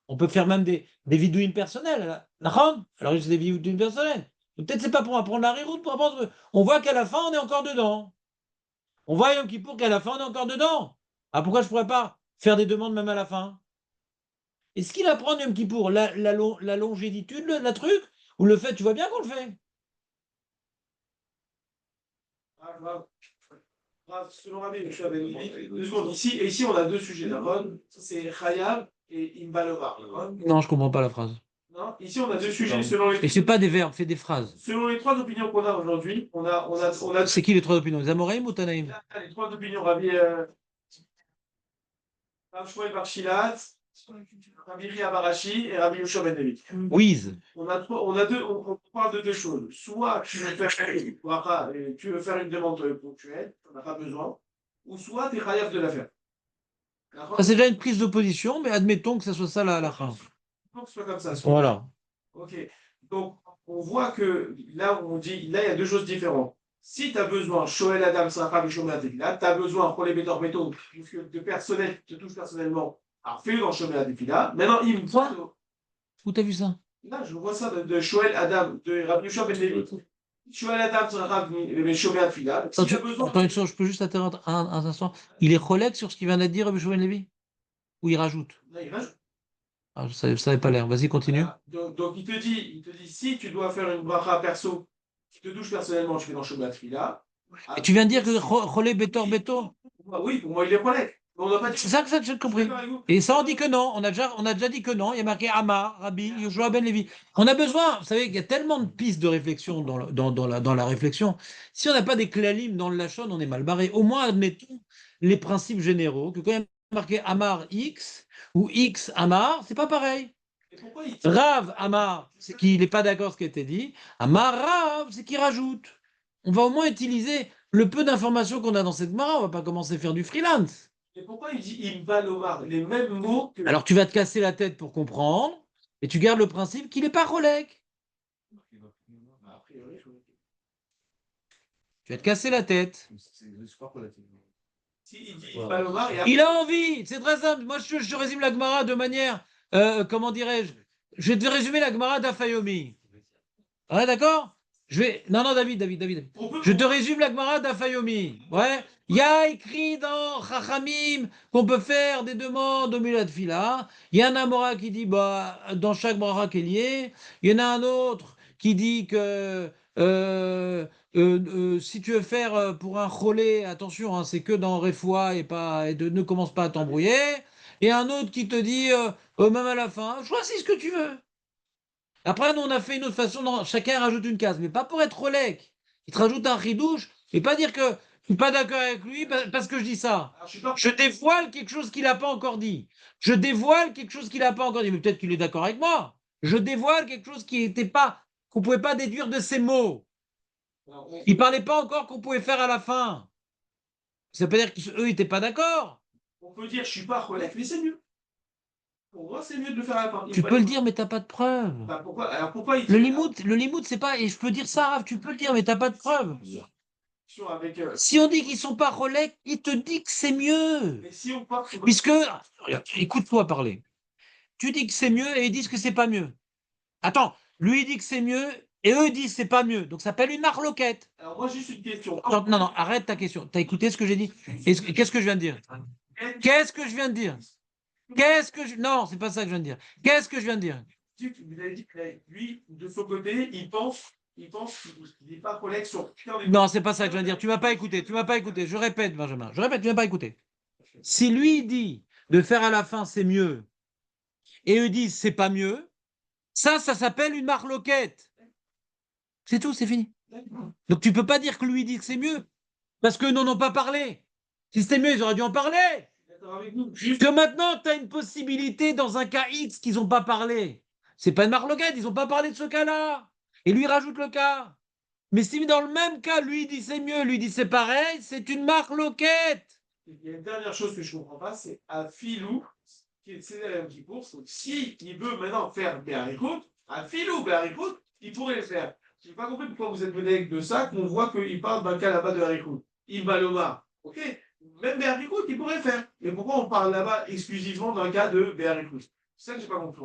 On peut faire même des vidouines personnelles. D'accord? Alors, c'est des vidouines personnelles. Donc, peut-être c'est pas pour apprendre la riroute, pour apprendre. On voit qu'à la fin, on est encore dedans. On voit Yom Kippour qu'à la fin, on est encore dedans. Ah, pourquoi je pourrais pas faire des demandes même à la fin? Est-ce qu'il apprend Yom Kippour la longévitude, la truc, ou le fait, tu vois bien qu'on le fait? Ah, grave. Selon Rabbi Yoshua ben Levi, 2 secondes. Ici, on a 2 sujets, d'accord? C'est Chayav et Imbalova, d'accord? Non, je comprends pas la phrase. Non? Ici, on a 2 sujets selon Et c'est pas des verbes, fais des phrases. selon les 3 opinions qu'on a aujourd'hui. On a C'est qui les trois opinions? Les Amoraïm ou Tanaïm? les 3 opinions, Rav Shmuel Bar Shilat, Rabbi Ria Barashi et Rabbi Yoshua ben Levi. Wiz. On parle de 2 choses. Soit tu veux faire une demande ponctuelle, on n'a pas besoin, ou soit tu es chayav de la faire. D'accord? Ça, c'est déjà une prise de position, mais admettons que ça soit ça la fin. Donc, c'est pas comme ça. Voilà. Ok. Donc, on voit que là, il y a 2 choses différentes. Si tu as besoin, Shoel Adam, Sachar, Shomei Tefila, tu as besoin pour les bétors métaux, de personnel qui te touche personnellement, alors fais-le dans Shomei Tefila. Maintenant, il me Quoi? faut. Où t'as vu ça? Là, je vois ça de Shoel Adam, de Rabbi Yoshua ben Levi. Shoel Adam, Sachar, Shomei Tefila. Attends, Si tu as besoin. attends une chose, je peux juste t'interrompre un instant. Il est relègue sur ce qu'il vient d'être dit, Rabbi Shmuel Levi? Ou il rajoute? Là, il rajoute. Ah, ça n'avait pas l'air. Vas-y, continue. Voilà. Donc, il te dit, si tu dois faire une bracha perso qui te touche personnellement, tu fais dans Shomei Tefila. Et tu viens de dire que relais Betor Beto? Oui, pour moi, il est relègue. On n'a pas dit. C'est ça que j'ai compris. Et ça, on dit que non. On a déjà dit que non. Il y a marqué Amar, Rabbi, Yoshua ben Levi. On a besoin, vous savez, il y a tellement de pistes de réflexion dans la réflexion. Si on n'a pas des clalim dans le Lachon, on est mal barré. Au moins, admettons les principes généraux, que quand il y a marqué Amar X ou X Amar, c'est pas pareil. Et pourquoi il Rav Amar, c'est qu'il n'est pas d'accord ce qui a été dit. Amar Rav, c'est qu'il rajoute. On va au moins utiliser le peu d'informations qu'on a dans cette Gemara. On va pas commencer à faire du freelance. Et pourquoi il dit Imbalomar, les mêmes mots que. Alors tu vas te casser la tête pour comprendre, et tu gardes le principe qu'il n'est pas relègue. A priori, Tu vas te casser la tête. si il dit Imbalomar, et Il a envie, c'est très simple. Moi, je te résume la Gemara de manière, comment dirais-je? Je vais te résumer la Gemara d'Afayomi. Ouais, d'accord? Non, David. Je te résume la Gemara d'Afayomi. Ouais. Il y a écrit dans Chachamim qu'on peut faire des demandes au milieu de Fila. Il y a un Amora qui dit, bah, dans chaque bracha qu'il y ait. Il y en a un autre qui dit que si tu veux faire pour un cholé, attention, hein, c'est que dans Refoua ne commence pas à t'embrouiller. Et un autre qui te dit, même à la fin, choisis ce que tu veux. Après, nous, on a fait une autre façon, chacun rajoute une case, mais pas pour être relèque. Il te rajoute un ridouche, et pas dire que je suis pas d'accord avec lui parce que je dis ça. Alors, je suis pas. Je dévoile quelque chose qu'il n'a pas encore dit. Je dévoile quelque chose qu'il n'a pas encore dit. Mais peut-être qu'il est d'accord avec moi. Je dévoile quelque chose qui n'était pas, qu'on ne pouvait pas déduire de ses mots. Alors, Il ne parlait pas encore qu'on pouvait faire à la fin. Ça veut dire qu'eux n'étaient pas d'accord. on peut dire je suis pas relève, mais c'est mieux. Pour moi, c'est mieux de le faire à la fin. Tu peux le dire, mais tu n'as pas de preuve. Bah, pourquoi? Alors pourquoi il Le dit limoud, c'est pas. Et je peux dire ça, Raph, tu peux le dire, mais tu n'as pas de preuve. avec. Si on dit qu'ils sont pas relais, il te dit que c'est mieux. Mais si on part sur. Puisque, regarde, écoute-toi parler. Tu dis que c'est mieux et ils disent que c'est pas mieux. Attends, lui il dit que c'est mieux et eux disent que c'est pas mieux. Donc ça s'appelle une marloquette. Alors moi, juste une question. Non, non, non, arrête ta question. Tu as écouté ce que j'ai dit? Qu'est-ce que je viens de dire? Qu'est-ce que je viens de dire? Non, c'est pas ça que je viens de dire. Qu'est-ce que je viens de dire? Vous avez dit que lui, de son côté, il pense qu'il n'est pas collègue sur. Non, c'est pas ça que je viens de dire. Tu m'as pas écouté. Tu m'as pas écouté. Je répète, Benjamin. Je répète, tu m'as pas écouté. Si lui il dit de faire à la fin c'est mieux et eux disent c'est pas mieux, ça s'appelle une marloquette. C'est tout, c'est fini. Donc tu peux pas dire que lui dit que c'est mieux parce qu'eux n'en ont pas parlé. Si c'était mieux, ils auraient dû en parler. D'accord avec nous. Que maintenant, tu as une possibilité dans un cas X qu'ils n'ont pas parlé. C'est pas une marloquette, ils n'ont pas parlé de ce cas-là. Et lui rajoute le cas. Mais si dans le même cas, lui dit c'est mieux, lui dit c'est pareil, c'est une marloquette. Il y a une dernière chose que je ne comprends pas, c'est à Filou, qui est le CDM qui course. Donc, si il veut maintenant faire Béarikout, à Filou Béarikout, il pourrait le faire. Je n'ai pas compris pourquoi vous êtes venu avec de ça, qu'on voit qu'il parle d'un cas là-bas de Béarikout. Ibaloma, ok. Même Béarikout, il pourrait le faire. Mais pourquoi on parle là-bas exclusivement d'un cas de Béarikout? C'est ça que je n'ai pas compris.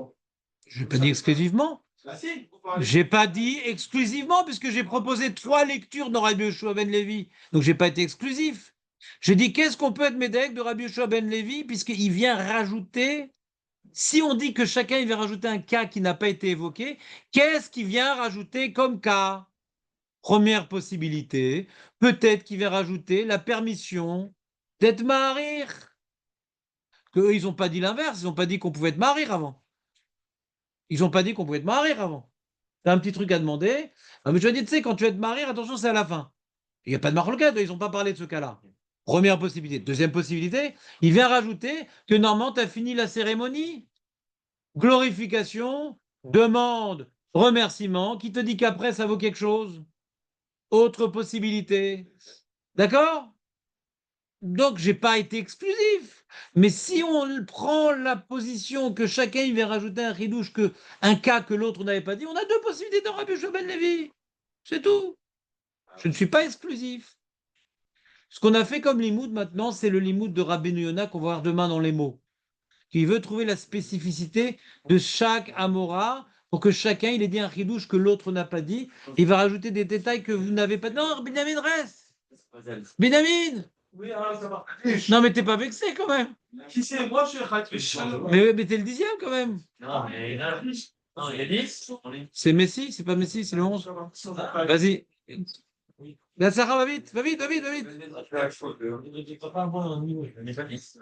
Je n'ai pas dit exclusivement. Ah si, vous parlez. J'ai pas dit exclusivement, puisque j'ai proposé 3 lectures dans Rabbi Yoshua ben Levi. Donc j'ai pas été exclusif. J'ai dit qu'est-ce qu'on peut être médecin de Rabbi Yoshua ben Levi, puisqu'il vient rajouter. Si on dit que chacun il vient rajouter un cas qui n'a pas été évoqué, qu'est-ce qu'il vient rajouter comme cas? Première possibilité, peut-être qu'il vient rajouter la permission d'être marir. Qu'eux, ils n'ont pas dit l'inverse, ils n'ont pas dit qu'on pouvait être marir avant. Ils n'ont pas dit qu'on pouvait être marir avant. T'as un petit truc à demander. Ah, mais je dis, tu sais, quand tu vas être marié, attention, c'est à la fin. Il n'y a pas de marloquette, ils n'ont pas parlé de ce cas-là. Première possibilité. Deuxième possibilité, il vient rajouter que normalement, tu as fini la cérémonie. Glorification, demande, remerciement. Qui te dit qu'après, ça vaut quelque chose? Autre possibilité. D'accord? Donc, j'ai pas été exclusif. Mais si on prend la position que chacun il vient rajouter un ridouche, un cas que l'autre n'avait pas dit, on a 2 possibilités dans Rabbi Yoshua ben Levi. C'est tout. Je ne suis pas exclusif. Ce qu'on a fait comme limoud maintenant, c'est le limoud de Rabbeinu Yonah qu'on va voir demain dans les mots. Qui veut trouver la spécificité de chaque Amora pour que chacun il ait dit un ridouche que l'autre n'a pas dit. Il va rajouter des détails que vous n'avez pas. Non, Benjamin reste. Benjamin. Oui, alors ça va. Non, mais t'es pas vexé quand même. Qui c'est? Moi, je suis Khatfish. Mais t'es le 10e quand même. Non, mais là, non, il y a 10. C'est Messi, c'est pas Messi, c'est le 11. Vas-y. La Sarah, va vite, va vite, va vite, va vite. Je n'ai pas 10.